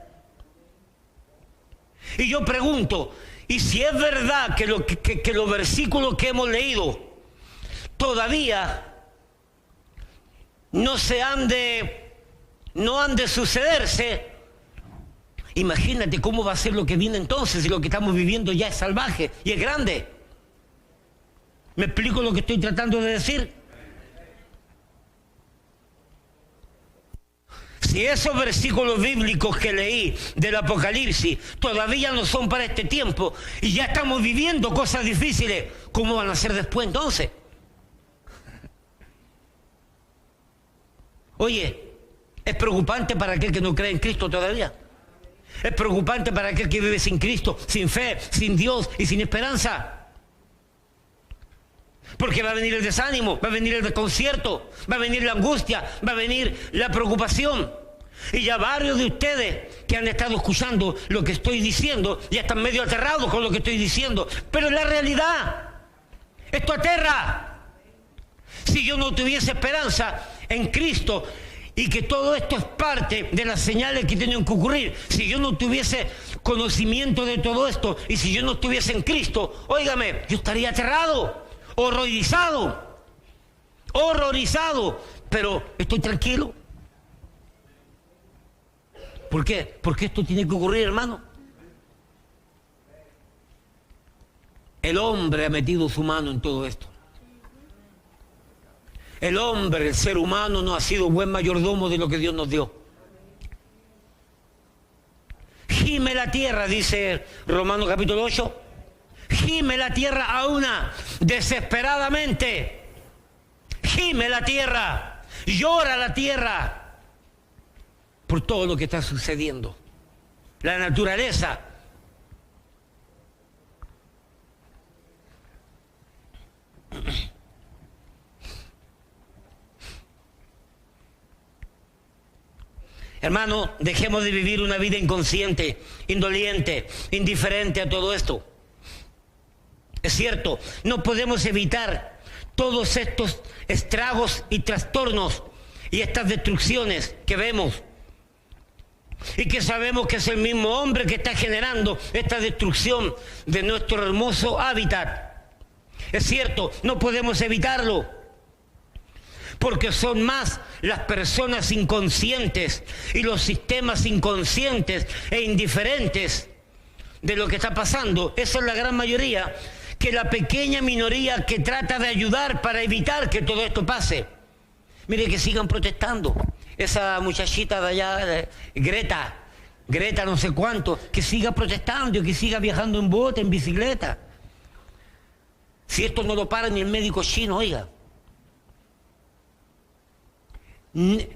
Y yo pregunto, ¿y si es verdad que los versículos que hemos leído todavía no han de sucederse? Imagínate cómo va a ser lo que viene entonces, si lo que estamos viviendo ya es salvaje y es grande. ¿Me explico lo que estoy tratando de decir? Si esos versículos bíblicos que leí del Apocalipsis todavía no son para este tiempo y ya estamos viviendo cosas difíciles, ¿cómo van a ser después entonces? Oye, es preocupante para aquel que no cree en Cristo todavía. Es preocupante para aquel que vive sin Cristo, sin fe, sin Dios y sin esperanza. Porque va a venir el desánimo, va a venir el desconcierto, va a venir la angustia, va a venir la preocupación. Y ya varios de ustedes que han estado escuchando lo que estoy diciendo ya están medio aterrados con lo que estoy diciendo. Pero es la realidad. Esto aterra. Si yo no tuviese esperanza en Cristo y que todo esto es parte de las señales que tienen que ocurrir, si yo no tuviese conocimiento de todo esto y si yo no estuviese en Cristo, óigame, yo estaría aterrado. Horrorizado, pero estoy tranquilo. ¿Por qué? Porque esto tiene que ocurrir, hermano. El hombre ha metido su mano en todo esto. El hombre, el ser humano, no ha sido buen mayordomo de lo que Dios nos dio. Gime la tierra, dice Romanos capítulo 8. Gime la tierra a una, desesperadamente. Gime la tierra, llora la tierra por todo lo que está sucediendo. La naturaleza. Hermano, dejemos de vivir una vida inconsciente, indolente, indiferente a todo esto. Es cierto, no podemos evitar todos estos estragos y trastornos y estas destrucciones que vemos y que sabemos que es el mismo hombre que está generando esta destrucción de nuestro hermoso hábitat. Es cierto, no podemos evitarlo porque son más las personas inconscientes y los sistemas inconscientes e indiferentes de lo que está pasando. Esa es la gran mayoría, que la pequeña minoría que trata de ayudar para evitar que todo esto pase. Mire, que sigan protestando. Esa muchachita de allá, Greta no sé cuánto, que siga protestando, que siga viajando en bote, en bicicleta. Si esto no lo para ni el médico chino, oiga.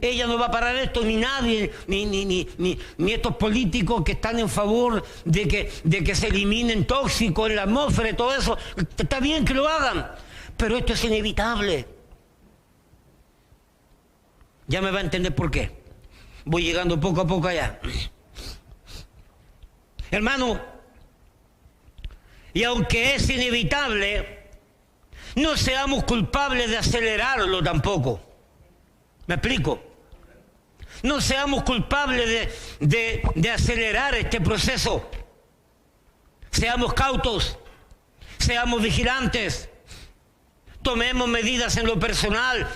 Ella no va a parar esto, ni nadie, ni estos políticos que están en favor de que se eliminen tóxicos en la atmósfera y todo eso. Está bien que lo hagan, pero esto es inevitable. Ya me va a entender por qué. Voy llegando poco a poco allá. Hermano, y aunque es inevitable, no seamos culpables de acelerarlo tampoco. ¿Me explico? No seamos culpables de acelerar este proceso. Seamos cautos, seamos vigilantes, tomemos medidas en lo personal,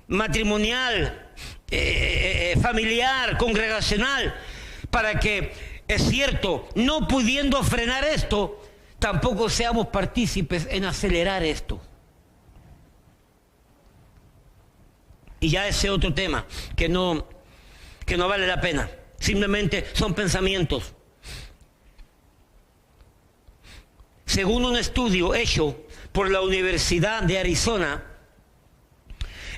matrimonial, familiar, congregacional, para que, es cierto, no pudiendo frenar esto, tampoco seamos partícipes en acelerar esto. Y ya ese otro tema que no vale la pena. Simplemente son pensamientos. Según un estudio hecho por la Universidad de Arizona,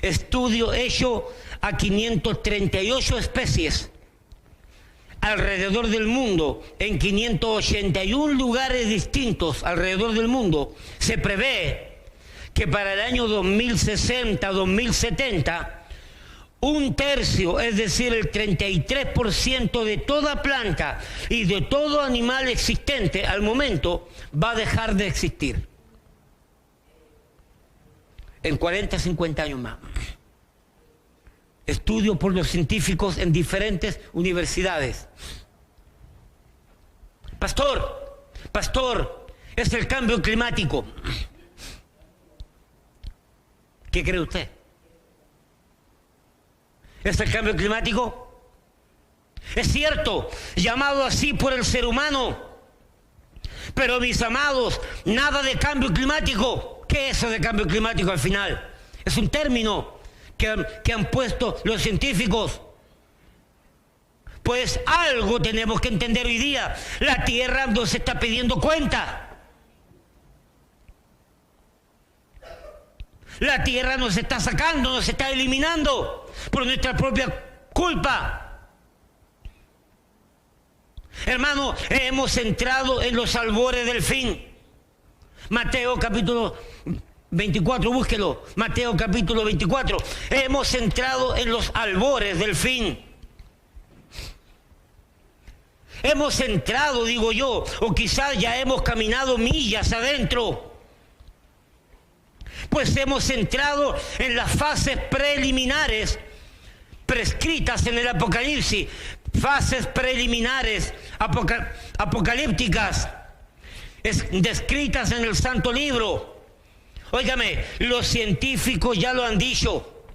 estudio hecho a 538 especies alrededor del mundo, en 581 lugares distintos alrededor del mundo, se prevé que para el año 2060-2070, un tercio, es decir, el 33% de toda planta y de todo animal existente al momento va a dejar de existir. En 40-50 años más. Estudio por los científicos en diferentes universidades. Pastor, es el cambio climático. ¿Qué cree usted? ¿Es el cambio climático? Es cierto, llamado así por el ser humano. Pero mis amados, nada de cambio climático. ¿Qué es eso de cambio climático al final? Es un término que han puesto los científicos. Pues algo tenemos que entender hoy día. La tierra nos está pidiendo cuenta. La tierra nos está sacando, nos está eliminando por nuestra propia culpa. Hermano, hemos entrado en los albores del fin. Mateo capítulo 24, búsquelo. Mateo capítulo 24. Hemos entrado en los albores del fin. Hemos entrado, digo yo, o quizás ya hemos caminado millas adentro. Pues hemos entrado en las fases preliminares prescritas en el Apocalipsis, fases preliminares apocalípticas, descritas en el Santo Libro. Óigame, los científicos ya lo han dicho,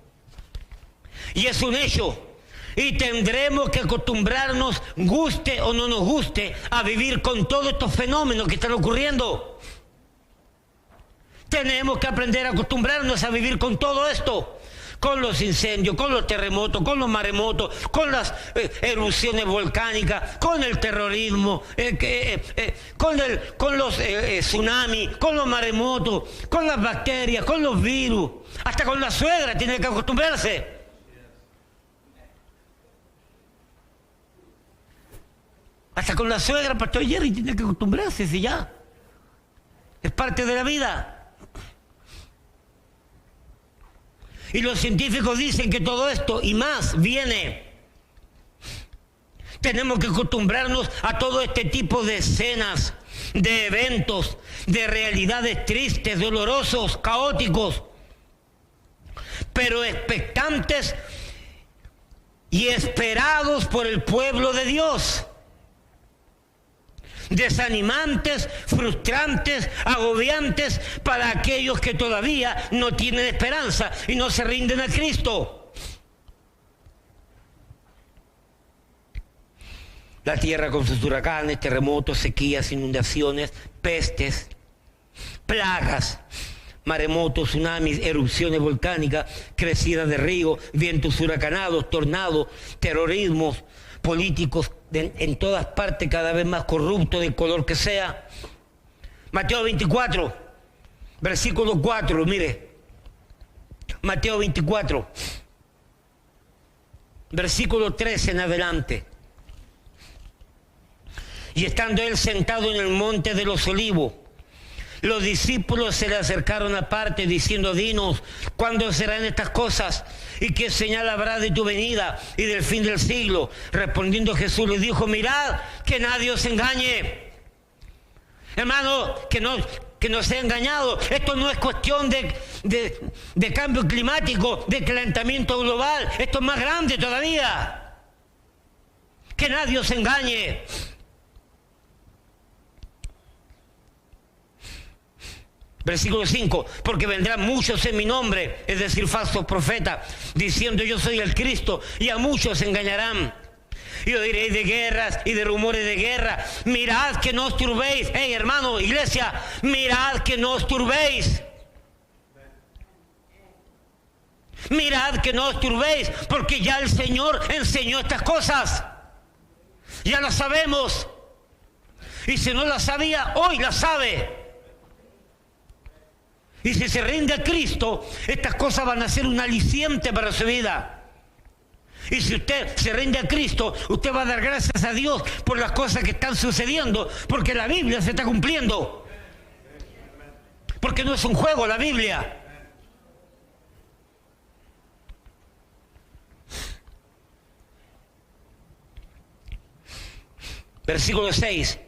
y es un hecho, y tendremos que acostumbrarnos, guste o no nos guste, a vivir con todos estos fenómenos que están ocurriendo. Tenemos que aprender a acostumbrarnos a vivir con todo esto, con los incendios, con los terremotos, con los maremotos, con las erupciones volcánicas, con el terrorismo, con los tsunamis, con los maremotos, con las bacterias, con los virus. Hasta con la suegra tiene que acostumbrarse. Hasta con la suegra, Pastor Jerry, tiene que acostumbrarse, si ya. Es parte de la vida. Y los científicos dicen que todo esto y más viene. Tenemos que acostumbrarnos a todo este tipo de escenas, de eventos, de realidades tristes, dolorosos, caóticos, pero expectantes y esperados por el pueblo de Dios. Desanimantes, frustrantes, agobiantes para aquellos que todavía no tienen esperanza y no se rinden a Cristo. La tierra con sus huracanes, terremotos, sequías, inundaciones, pestes, plagas, maremotos, tsunamis, erupciones volcánicas, crecidas de ríos, vientos huracanados, tornados, terrorismos, políticos en todas partes, cada vez más corruptos, del color que sea. Mateo 24, versículo 4, mire. Mateo 24, versículo 13 en adelante. Y estando él sentado en el monte de los Olivos, los discípulos se le acercaron aparte diciendo: dinos, ¿cuándo serán estas cosas? ¿Y qué señal habrá de tu venida y del fin del siglo? Respondiendo Jesús les dijo: mirad que nadie os engañe. Hermano, que no sea engañado. Esto no es cuestión de cambio climático, de calentamiento global. Esto es más grande todavía. Que nadie os engañe. Versículo 5, porque vendrán muchos en mi nombre, es decir, falsos profetas, diciendo yo soy el Cristo, y a muchos engañarán. Y oiréis de guerras y de rumores de guerra. Mirad que no os turbéis. Hey, hermano, iglesia, mirad que no os turbéis. Mirad que no os turbéis, porque ya el Señor enseñó estas cosas. Ya las sabemos. Y si no las sabía, hoy las sabe. Y si se rinde a Cristo, estas cosas van a ser un aliciente para su vida. Y si usted se rinde a Cristo, usted va a dar gracias a Dios por las cosas que están sucediendo, porque la Biblia se está cumpliendo. Porque no es un juego la Biblia. Versículo 6.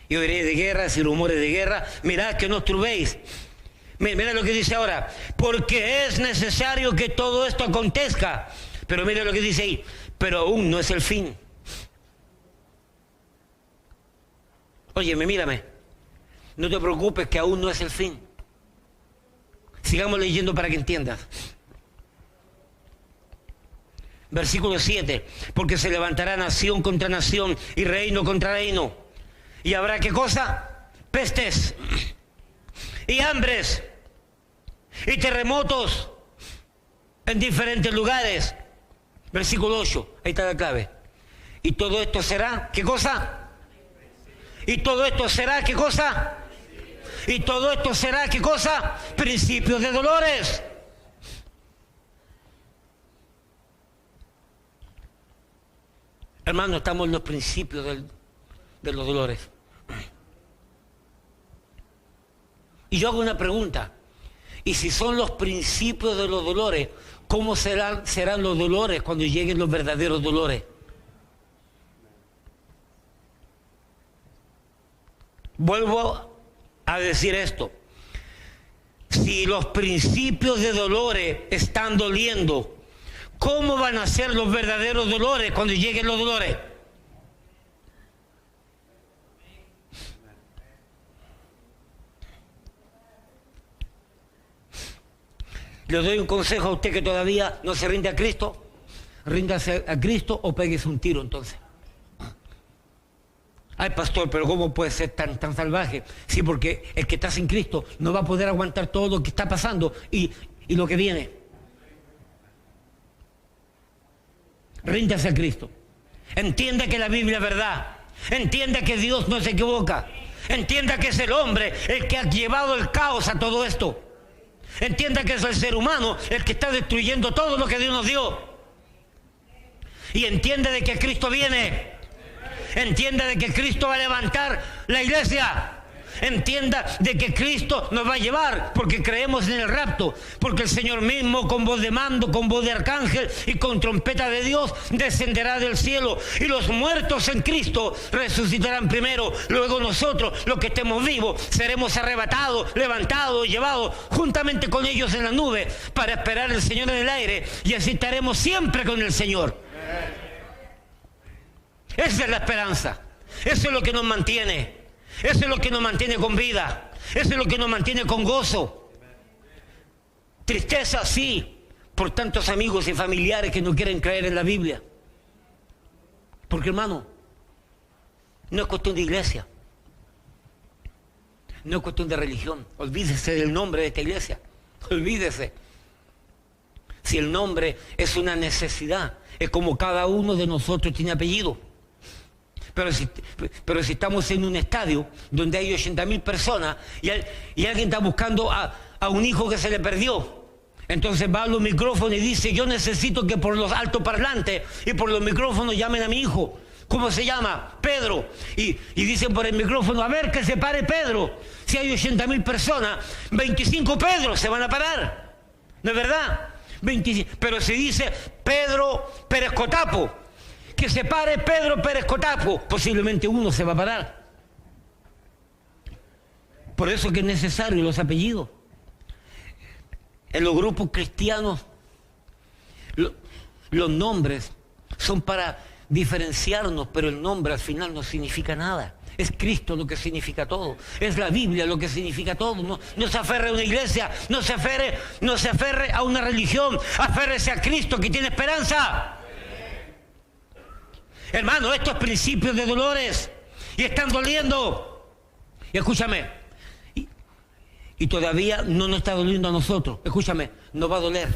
Y oiréis de guerras y rumores de guerra. Mirad que no os turbéis. Mira lo que dice ahora, porque es necesario que todo esto acontezca. Pero mira lo que dice ahí, pero aún no es el fin. Óyeme, mírame, no te preocupes que aún no es el fin. Sigamos leyendo para que entiendas. Versículo 7, porque se levantará nación contra nación y reino contra reino. Y habrá ¿qué cosa? Pestes y hambres y terremotos en diferentes lugares. Versículo 8, ahí está la clave. Y todo esto será, ¿qué cosa? Y todo esto será, ¿qué cosa? Y todo esto será, ¿qué cosa? Principios de dolores. Hermano, estamos en los principios de los dolores. Y yo hago una pregunta. Y si son los principios de los dolores, ¿cómo serán los dolores cuando lleguen los verdaderos dolores? Vuelvo a decir esto. Si los principios de dolores están doliendo, ¿cómo van a ser los verdaderos dolores cuando lleguen los dolores? Le doy un consejo a usted que todavía no se rinde a Cristo. Ríndase a Cristo o péguese un tiro entonces. Ay, pastor, pero ¿cómo puede ser tan salvaje? Sí, porque el que está sin Cristo no va a poder aguantar todo lo que está pasando y lo que viene. Ríndase a Cristo. Entienda que la Biblia es verdad. Entienda que Dios no se equivoca. Entienda que es el hombre el que ha llevado el caos a todo esto. Entienda que es el ser humano el que está destruyendo todo lo que Dios nos dio. Y entienda de que Cristo viene. Entienda de que Cristo va a levantar la iglesia. Entienda de que Cristo nos va a llevar, porque creemos en el rapto, porque el Señor mismo con voz de mando, con voz de arcángel y con trompeta de Dios descenderá del cielo, y los muertos en Cristo resucitarán primero. Luego nosotros, los que estemos vivos, seremos arrebatados, levantados, llevados juntamente con ellos en la nube para esperar al Señor en el aire, y así estaremos siempre con el Señor. Esa es la esperanza. Eso es lo que nos mantiene. Eso es lo que nos mantiene con vida. Eso es lo que nos mantiene con gozo. Tristeza, sí, por tantos amigos y familiares que no quieren creer en la Biblia. Porque, hermano, no es cuestión de iglesia. No es cuestión de religión. Olvídese del nombre de esta iglesia. Olvídese. Si el nombre es una necesidad, es como cada uno de nosotros tiene apellido. Pero si estamos en un estadio donde hay 80.000 personas y alguien está buscando a un hijo que se le perdió, entonces va a los micrófonos y dice: yo necesito que por los altoparlantes y por los micrófonos llamen a mi hijo. ¿Cómo se llama? Pedro. Y dicen por el micrófono: a ver, que se pare Pedro. Si hay 80.000 personas, 25 Pedro se van a parar. ¿No es verdad? 25. Pero si dice Pedro Pérez Cotapo, que se pare Pedro Pérez Cotapo, posiblemente uno se va a parar. Por eso que es necesario los apellidos. En los grupos cristianos, los nombres son para diferenciarnos, pero el nombre al final no significa nada. Es Cristo lo que significa todo. Es la Biblia lo que significa todo. No se aferre a una iglesia, no se aferre a una religión, aférrese a Cristo que tiene esperanza. Hermano, estos principios de dolores y están doliendo. Y escúchame, y todavía no nos está doliendo a nosotros. Escúchame, no va a doler.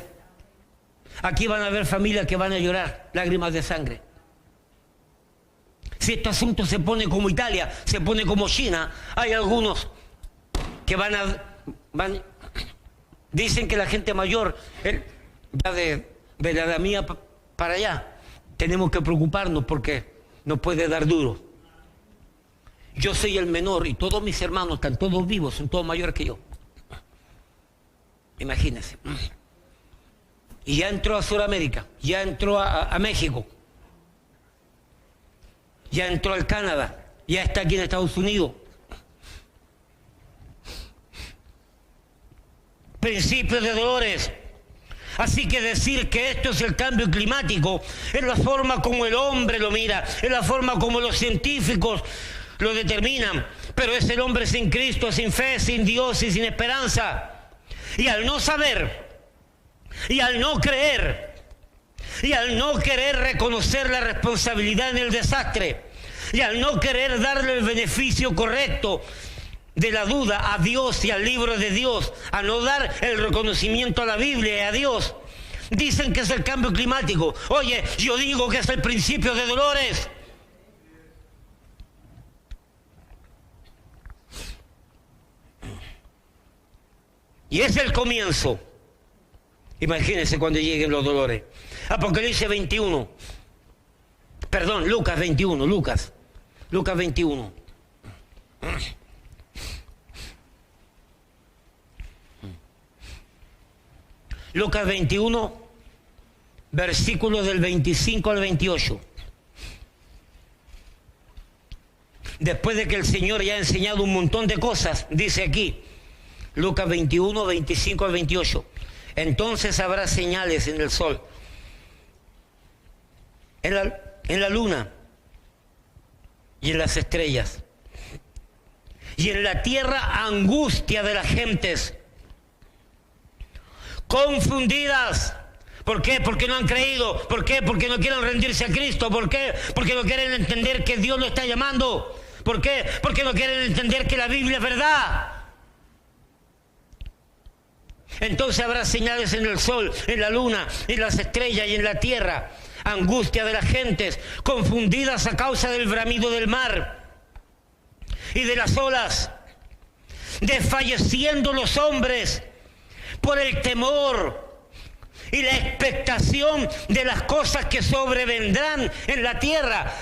Aquí van a haber familias que van a llorar lágrimas de sangre. Si este asunto se pone como Italia, se pone como China, hay algunos que dicen que la gente mayor, ya de la edad mía para allá, tenemos que preocuparnos porque nos puede dar duro. Yo soy el menor y todos mis hermanos están todos vivos, son todos mayores que yo. Imagínense. Y ya entró a Sudamérica, ya entró a México, ya entró al Canadá, ya está aquí en Estados Unidos. Principios de dolores. Así que decir que esto es el cambio climático es la forma como el hombre lo mira, es la forma como los científicos lo determinan, pero es el hombre sin Cristo, sin fe, sin Dios y sin esperanza. Y al no saber, y al no creer, y al no querer reconocer la responsabilidad en el desastre, y al no querer darle el beneficio correcto de la duda a Dios y al libro de Dios, a no dar el reconocimiento a la Biblia y a Dios, dicen que es el cambio climático. Oye, yo digo que es el principio de dolores. Y es el comienzo. Imagínense cuando lleguen los dolores. Apocalipsis 21. Perdón, Lucas 21, Lucas 21. Lucas 21, versículos del 25 al 28. Después de que el Señor ya ha enseñado un montón de cosas, dice aquí, Lucas 21, 25 al 28. Entonces habrá señales en el sol, en la luna y en las estrellas. Y en la tierra angustia de las gentes, confundidas. ¿Por qué? Porque no han creído. ¿Por qué? Porque no quieren rendirse a Cristo. ¿Por qué? Porque no quieren entender que Dios lo está llamando. ¿Por qué? Porque no quieren entender que la Biblia es verdad. Entonces habrá señales en el sol, en la luna, en las estrellas y en la tierra. Angustia de las gentes, confundidas a causa del bramido del mar y de las olas, desfalleciendo los hombres por el temor y la expectación de las cosas que sobrevendrán en la tierra.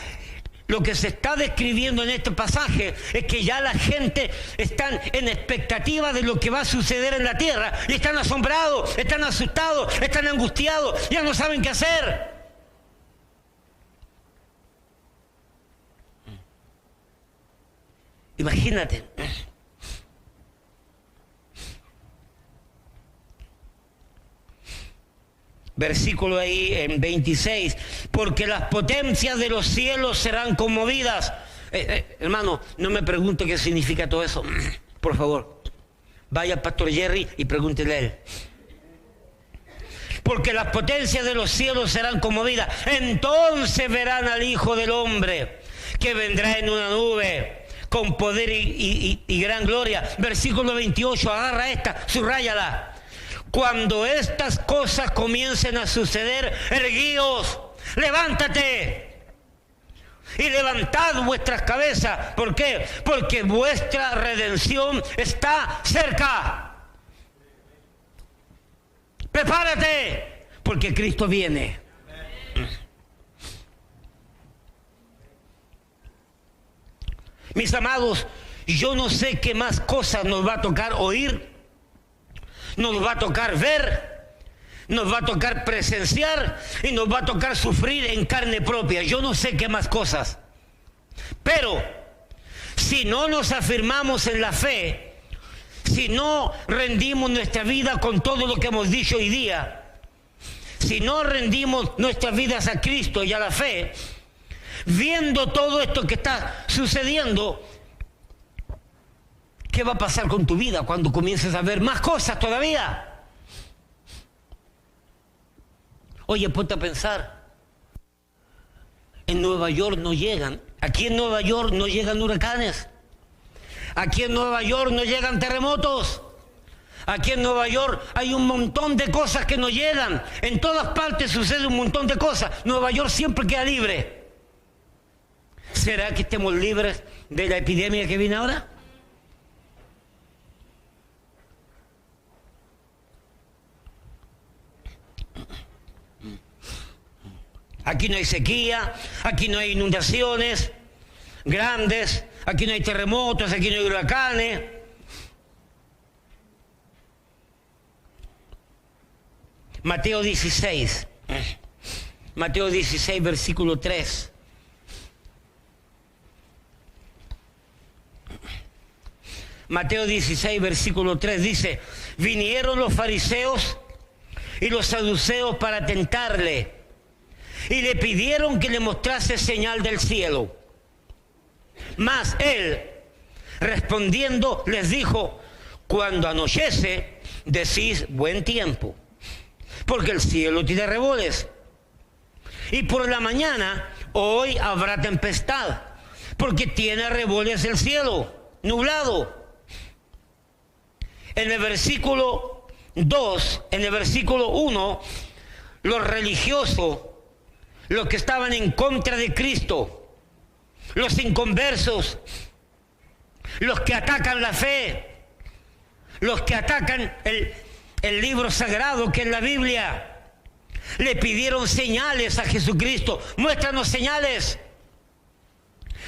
Lo que se está describiendo en este pasaje es que ya la gente está en expectativa de lo que va a suceder en la tierra y están asombrados, están asustados, están angustiados, ya no saben qué hacer. Imagínate. Versículo ahí en 26, porque las potencias de los cielos serán conmovidas. Hermano, no me pregunte qué significa todo eso. Por favor, vaya al pastor Jerry y pregúntele a él. Porque las potencias de los cielos serán conmovidas. Entonces verán al Hijo del Hombre, que vendrá en una nube con poder y gran gloria. Versículo 28, agarra esta, subráyala. Cuando estas cosas comiencen a suceder, erguíos, levántate y levantad vuestras cabezas. ¿Por qué? Porque vuestra redención está cerca. Prepárate, porque Cristo viene. Mis amados, yo no sé qué más cosas nos va a tocar oír, nos va a tocar ver, nos va a tocar presenciar y nos va a tocar sufrir en carne propia. Yo no sé qué más cosas. Pero si no nos afirmamos en la fe, si no rendimos nuestra vida con todo lo que hemos dicho hoy día, si no rendimos nuestras vidas a Cristo y a la fe, viendo todo esto que está sucediendo, ¿qué va a pasar con tu vida cuando comiences a ver más cosas todavía? Oye, ponte a pensar. En Nueva York no llegan. Aquí en Nueva York no llegan huracanes. Aquí en Nueva York no llegan terremotos. Aquí en Nueva York hay un montón de cosas que no llegan. En todas partes sucede un montón de cosas. Nueva York siempre queda libre. ¿Será que estemos libres de la epidemia que viene ahora? Aquí no hay sequía, aquí no hay inundaciones grandes, aquí no hay terremotos, aquí no hay huracanes. Mateo 16, versículo 3. Mateo 16, versículo 3 dice: vinieron los fariseos y los saduceos para tentarle, y le pidieron que le mostrase señal del cielo. Mas él, respondiendo, les dijo: cuando anochece, decís buen tiempo, porque el cielo tiene revoles. Y por la mañana, hoy habrá tempestad, porque tiene revoles el cielo, nublado. En el versículo 2, en el versículo 1, los religiosos, los que estaban en contra de Cristo, los inconversos, los que atacan la fe, los que atacan el libro sagrado que es la Biblia, le pidieron señales a Jesucristo. Muéstranos señales.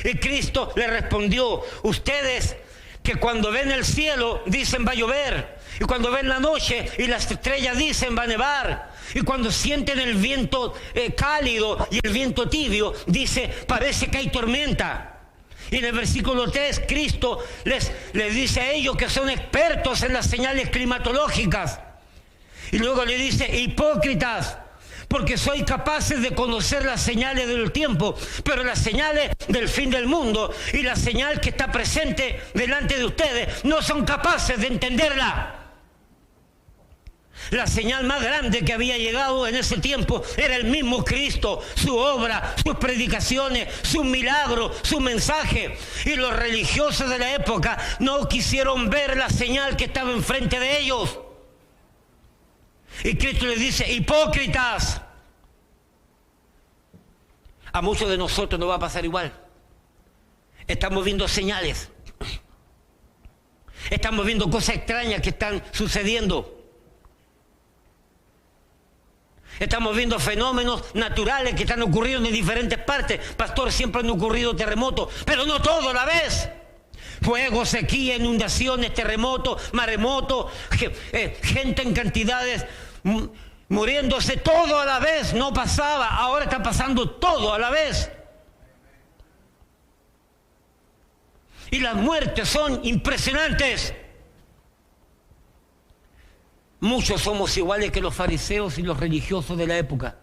Y Cristo le respondió: ustedes que cuando ven el cielo dicen va a llover, y cuando ven la noche y las estrellas dicen va a nevar, y cuando sienten el viento cálido y el viento tibio, dice parece que hay tormenta. Y en el versículo 3 Cristo les dice a ellos que son expertos en las señales climatológicas, y luego le dice: hipócritas, porque sois capaces de conocer las señales del tiempo, pero las señales del fin del mundo y la señal que está presente delante de ustedes no son capaces de entenderla. La señal más grande que había llegado en ese tiempo era el mismo Cristo, su obra, sus predicaciones, sus milagros, su mensaje. Y los religiosos de la época no quisieron ver la señal que estaba enfrente de ellos. Y Cristo les dice: hipócritas. A muchos de nosotros nos va a pasar igual. Estamos viendo señales. Estamos viendo cosas extrañas que están sucediendo. Estamos viendo fenómenos naturales que están ocurriendo en diferentes partes. Pastor, siempre han ocurrido terremotos, pero no todo a la vez. Fuego, sequía, inundaciones, terremotos, maremotos, gente en cantidades muriéndose, todo a la vez. No pasaba, ahora está pasando todo a la vez. Y las muertes son impresionantes. Muchos somos iguales que los fariseos y los religiosos de la época.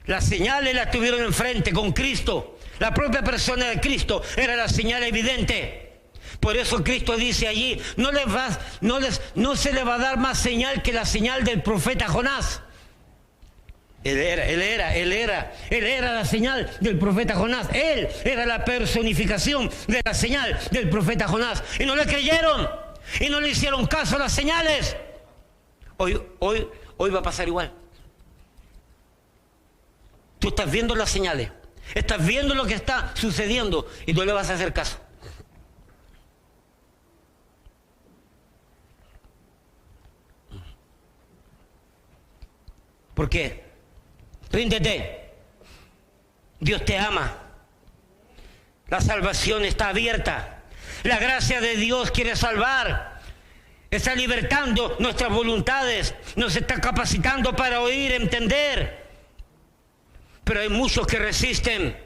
Las señales las tuvieron enfrente con Cristo. La propia persona de Cristo era la señal evidente. Por eso Cristo dice allí: no se le va a dar más señal que la señal del profeta Jonás. Él era la señal del profeta Jonás. Él era la personificación de la señal del profeta Jonás. Y no le creyeron. Y no le hicieron caso a las señales. Hoy va a pasar igual. Tú estás viendo las señales. Estás viendo lo que está sucediendo y no le vas a hacer caso. ¿Por qué? Ríndete. Dios te ama. La salvación está abierta. La gracia de Dios quiere salvar. Está libertando nuestras voluntades. Nos está capacitando para oír, entender. Pero hay muchos que resisten.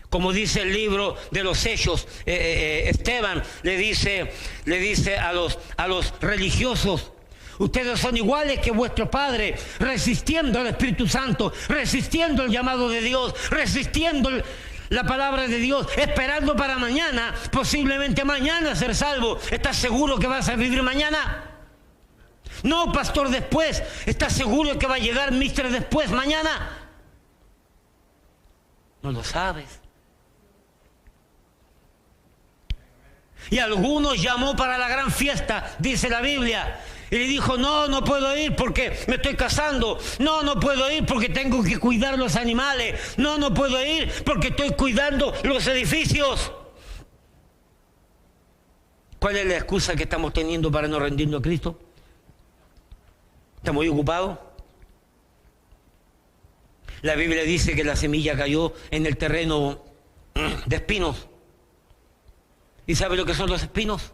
Como dice el libro de los Hechos, Esteban le dice a los religiosos: ustedes son iguales que vuestro padre, resistiendo al Espíritu Santo, resistiendo el llamado de Dios, resistiendo la palabra de Dios, esperando para mañana, posiblemente mañana ser salvo. ¿Estás seguro que vas a vivir mañana? No, pastor, después. ¿Estás seguro que va a llegar mister después, mañana? No lo sabes. Y algunos llamó para la gran fiesta, dice la Biblia. Y le dijo: no puedo ir porque me estoy casando. No puedo ir porque tengo que cuidar los animales. No puedo ir porque estoy cuidando los edificios. ¿Cuál es la excusa que estamos teniendo para no rendirnos a Cristo? ¿Estamos muy ocupados? La Biblia dice que la semilla cayó en el terreno de espinos. ¿Y sabe lo que son los espinos?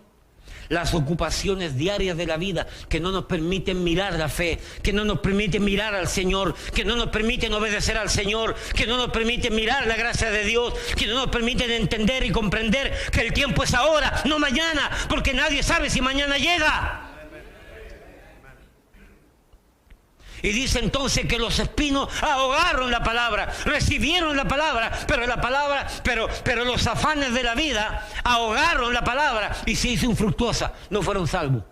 Las ocupaciones diarias de la vida que no nos permiten mirar la fe, que no nos permiten mirar al Señor, que no nos permiten obedecer al Señor, que no nos permiten mirar la gracia de Dios, que no nos permiten entender y comprender que el tiempo es ahora, no mañana, porque nadie sabe si mañana llega. Y dice entonces que los espinos ahogaron la palabra, recibieron la palabra, pero los afanes de la vida ahogaron la palabra y se hizo infructuosa, no fueron salvos.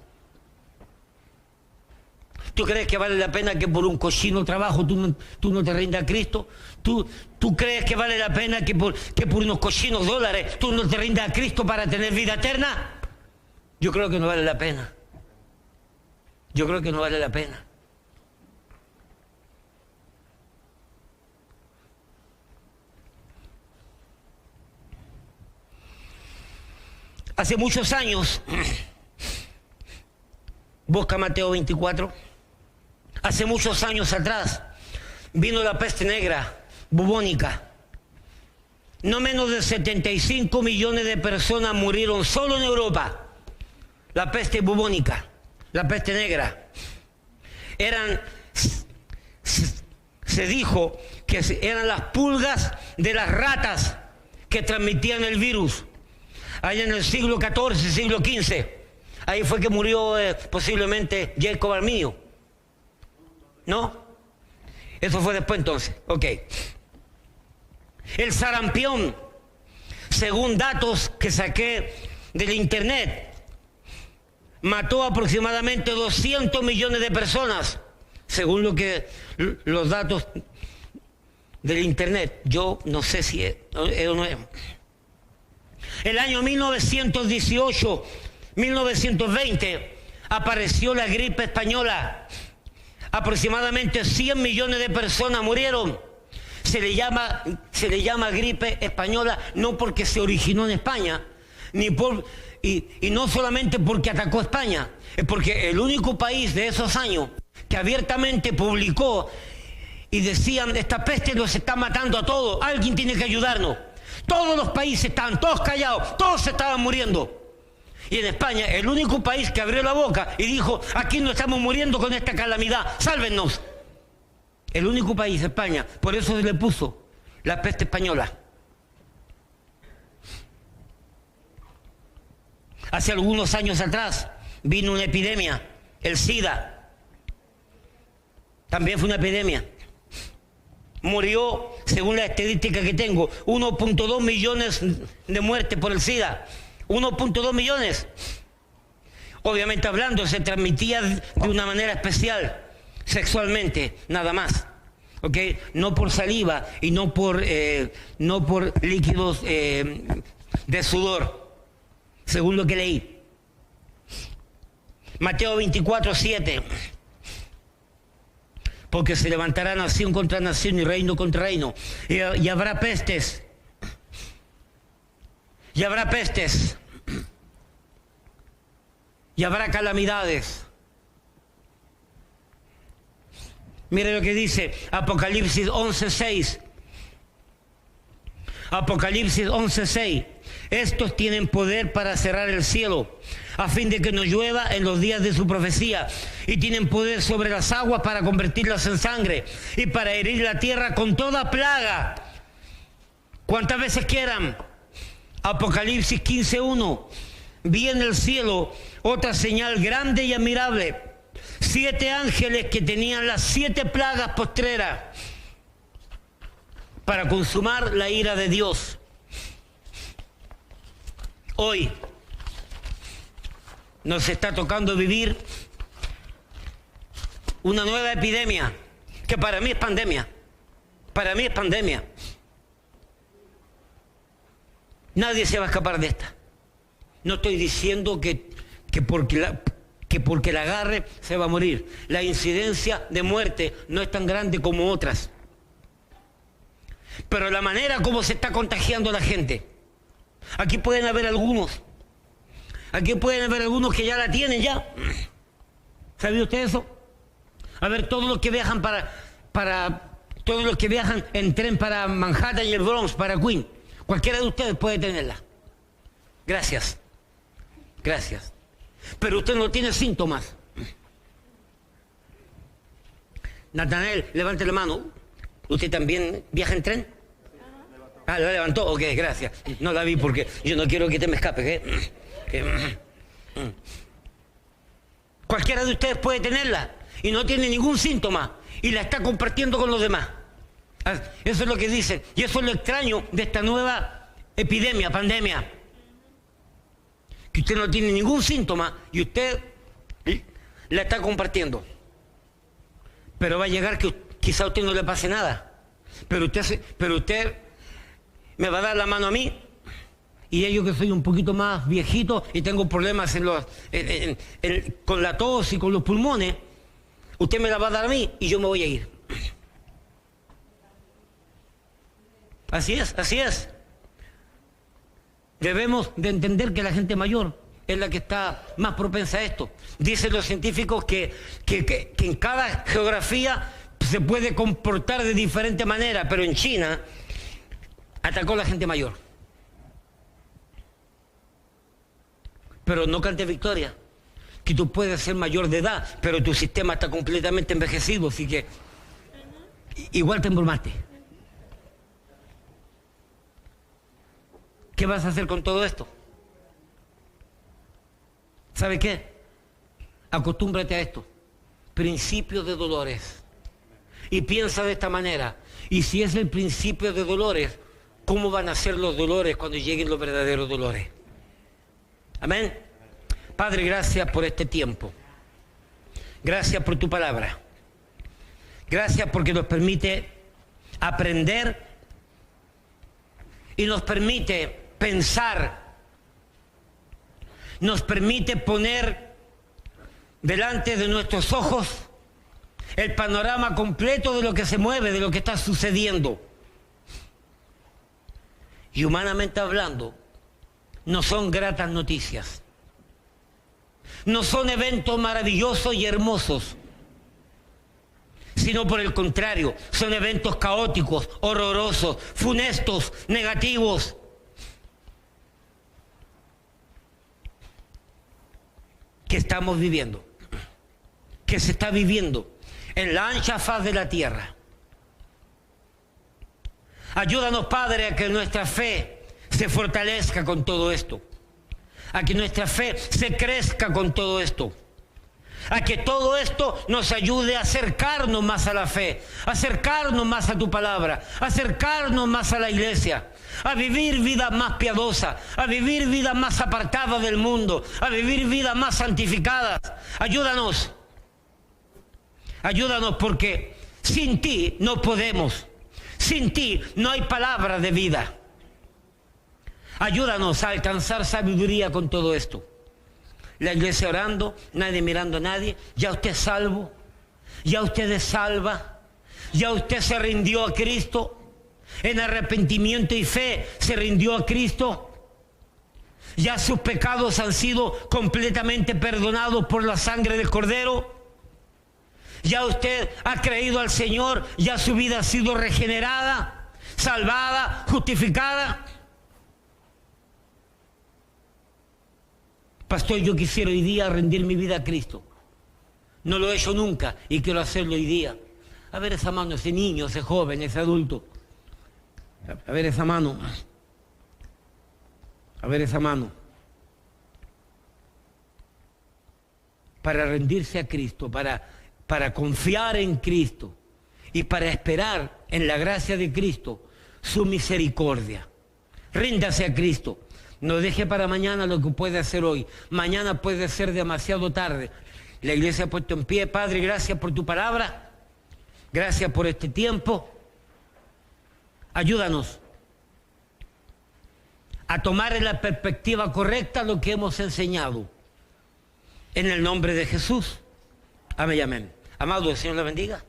¿Tú crees que vale la pena que por un cochino trabajo tú no te rindas a Cristo? ¿Tú crees que vale la pena que por unos cochinos dólares tú no te rindas a Cristo para tener vida eterna? Yo creo que no vale la pena. Yo creo que no vale la pena. Hace muchos años Busca Mateo 24. Hace muchos años atrás vino la peste negra, bubónica. No menos de 75 millones de personas murieron solo en Europa. La peste bubónica, la peste negra. Se dijo que eran las pulgas de las ratas que transmitían el virus. Allá en el siglo XIV, siglo XV. Ahí fue que murió posiblemente Jacob Arminio. ¿No? Eso fue después entonces. Ok. El sarampión, según datos que saqué del internet, mató aproximadamente 200 millones de personas, según los datos del internet. Yo no sé si es o no es. El año 1918, 1920, apareció la gripe española. Aproximadamente 100 millones de personas murieron. Se le llama gripe española no porque se originó en España, y no solamente porque atacó a España, es porque el único país de esos años que abiertamente publicó y decían: esta peste nos está matando a todos, alguien tiene que ayudarnos. Todos los países estaban todos callados, todos se estaban muriendo. Y en España, el único país que abrió la boca y dijo: aquí no estamos muriendo con esta calamidad, sálvennos. El único país, España. Por eso se le puso la peste española. Hace algunos años atrás vino una epidemia, el SIDA. También fue una epidemia. Murió, según la estadística que tengo, 1.2 millones de muertes por el SIDA. 1.2 millones. Obviamente hablando, se transmitía de una manera especial, sexualmente, nada más. ¿Ok? No por saliva y no por líquidos de sudor, según lo que leí. Mateo 24, 7. Porque se levantará nación contra nación y reino contra reino. Y habrá pestes. Y habrá pestes. Y habrá calamidades. Mire lo que dice Apocalipsis 11:6. Apocalipsis 11:6. Estos tienen poder para cerrar el cielo, a fin de que no llueva en los días de su profecía, y tienen poder sobre las aguas para convertirlas en sangre, y para herir la tierra con toda plaga, cuantas veces quieran. Apocalipsis 15:1. Vi en el cielo otra señal grande y admirable: 7 ángeles que tenían las 7 plagas postreras para consumar la ira de Dios. Hoy nos está tocando vivir una nueva epidemia, que para mí es pandemia. Para mí es pandemia. Nadie se va a escapar de esta. No estoy diciendo que porque la agarre se va a morir. La incidencia de muerte no es tan grande como otras. Pero la manera como se está contagiando la gente. Aquí pueden haber algunos. Aquí pueden haber algunos que ya la tienen ya. ¿Sabía usted eso? A ver, todos los que viajan todos los que viajan en tren para Manhattan y el Bronx, para Queens, cualquiera de ustedes puede tenerla. Gracias. Gracias. Pero usted no tiene síntomas. Natanael, levante la mano. ¿Usted también viaja en tren? Ah, ¿lo levantó? Ok, gracias. No la vi porque yo no quiero que te me escape. Cualquiera de ustedes puede tenerla y no tiene ningún síntoma y la está compartiendo con los demás. Eso es lo que dicen. Y eso es lo extraño de esta nueva epidemia, pandemia. Que usted no tiene ningún síntoma y usted la está compartiendo. Pero va a llegar que quizá a usted no le pase nada. Pero usted me va a dar la mano a mí, y yo que soy un poquito más viejito y tengo problemas con la tos y con los pulmones, usted me la va a dar a mí y yo me voy a ir. Así es, así es. Debemos de entender que la gente mayor es la que está más propensa a esto. Dicen los científicos que en cada geografía se puede comportar de diferente manera, pero en China atacó a la gente mayor. Pero no cante victoria, que tú puedes ser mayor de edad, pero tu sistema está completamente envejecido, así que igual te embromaste. ¿Qué vas a hacer con todo esto? ¿Sabe qué? Acostúmbrate a esto. Principio de dolores. Y piensa de esta manera. Y si es el principio de dolores, ¿cómo van a ser los dolores cuando lleguen los verdaderos dolores? Amén. Padre, gracias por este tiempo. Gracias por tu palabra. Gracias porque nos permite aprender y nos permite pensar, nos permite poner delante de nuestros ojos el panorama completo de lo que se mueve, de lo que está sucediendo. Y humanamente hablando, no son gratas noticias, no son eventos maravillosos y hermosos, sino por el contrario, son eventos caóticos, horrorosos, funestos, negativos. Que estamos viviendo, que se está viviendo en la ancha faz de la tierra. Ayúdanos, Padre, a que nuestra fe se fortalezca con todo esto, a que nuestra fe se crezca con todo esto, a que todo esto nos ayude a acercarnos más a la fe, a acercarnos más a tu palabra, a acercarnos más a la iglesia, a vivir vidas más piadosas, a vivir vidas más apartadas del mundo, a vivir vidas más santificadas. Ayúdanos, ayúdanos, porque sin ti no podemos, sin ti no hay palabra de vida. Ayúdanos a alcanzar sabiduría con todo esto. La iglesia orando, nadie mirando a nadie. Ya usted es salvo, ya usted es salva, ya usted se rindió a Cristo. En arrepentimiento y fe se rindió a Cristo. Ya sus pecados han sido completamente perdonados por la sangre del Cordero. Ya usted ha creído al Señor, ya su vida ha sido regenerada, salvada, justificada. Pastor, yo quisiera hoy día rendir mi vida a Cristo. No lo he hecho nunca y quiero hacerlo hoy día. A ver esa mano, ese niño, ese joven, ese adulto. A ver esa mano. A ver esa mano. Para rendirse a Cristo, para confiar en Cristo y para esperar en la gracia de Cristo, su misericordia. Ríndase a Cristo. No deje para mañana lo que puede hacer hoy. Mañana puede ser demasiado tarde. La iglesia ha puesto en pie. Padre, gracias por tu palabra. Gracias por este tiempo. Ayúdanos a tomar en la perspectiva correcta lo que hemos enseñado. En el nombre de Jesús. Amén y amén. Amado, el Señor le bendiga.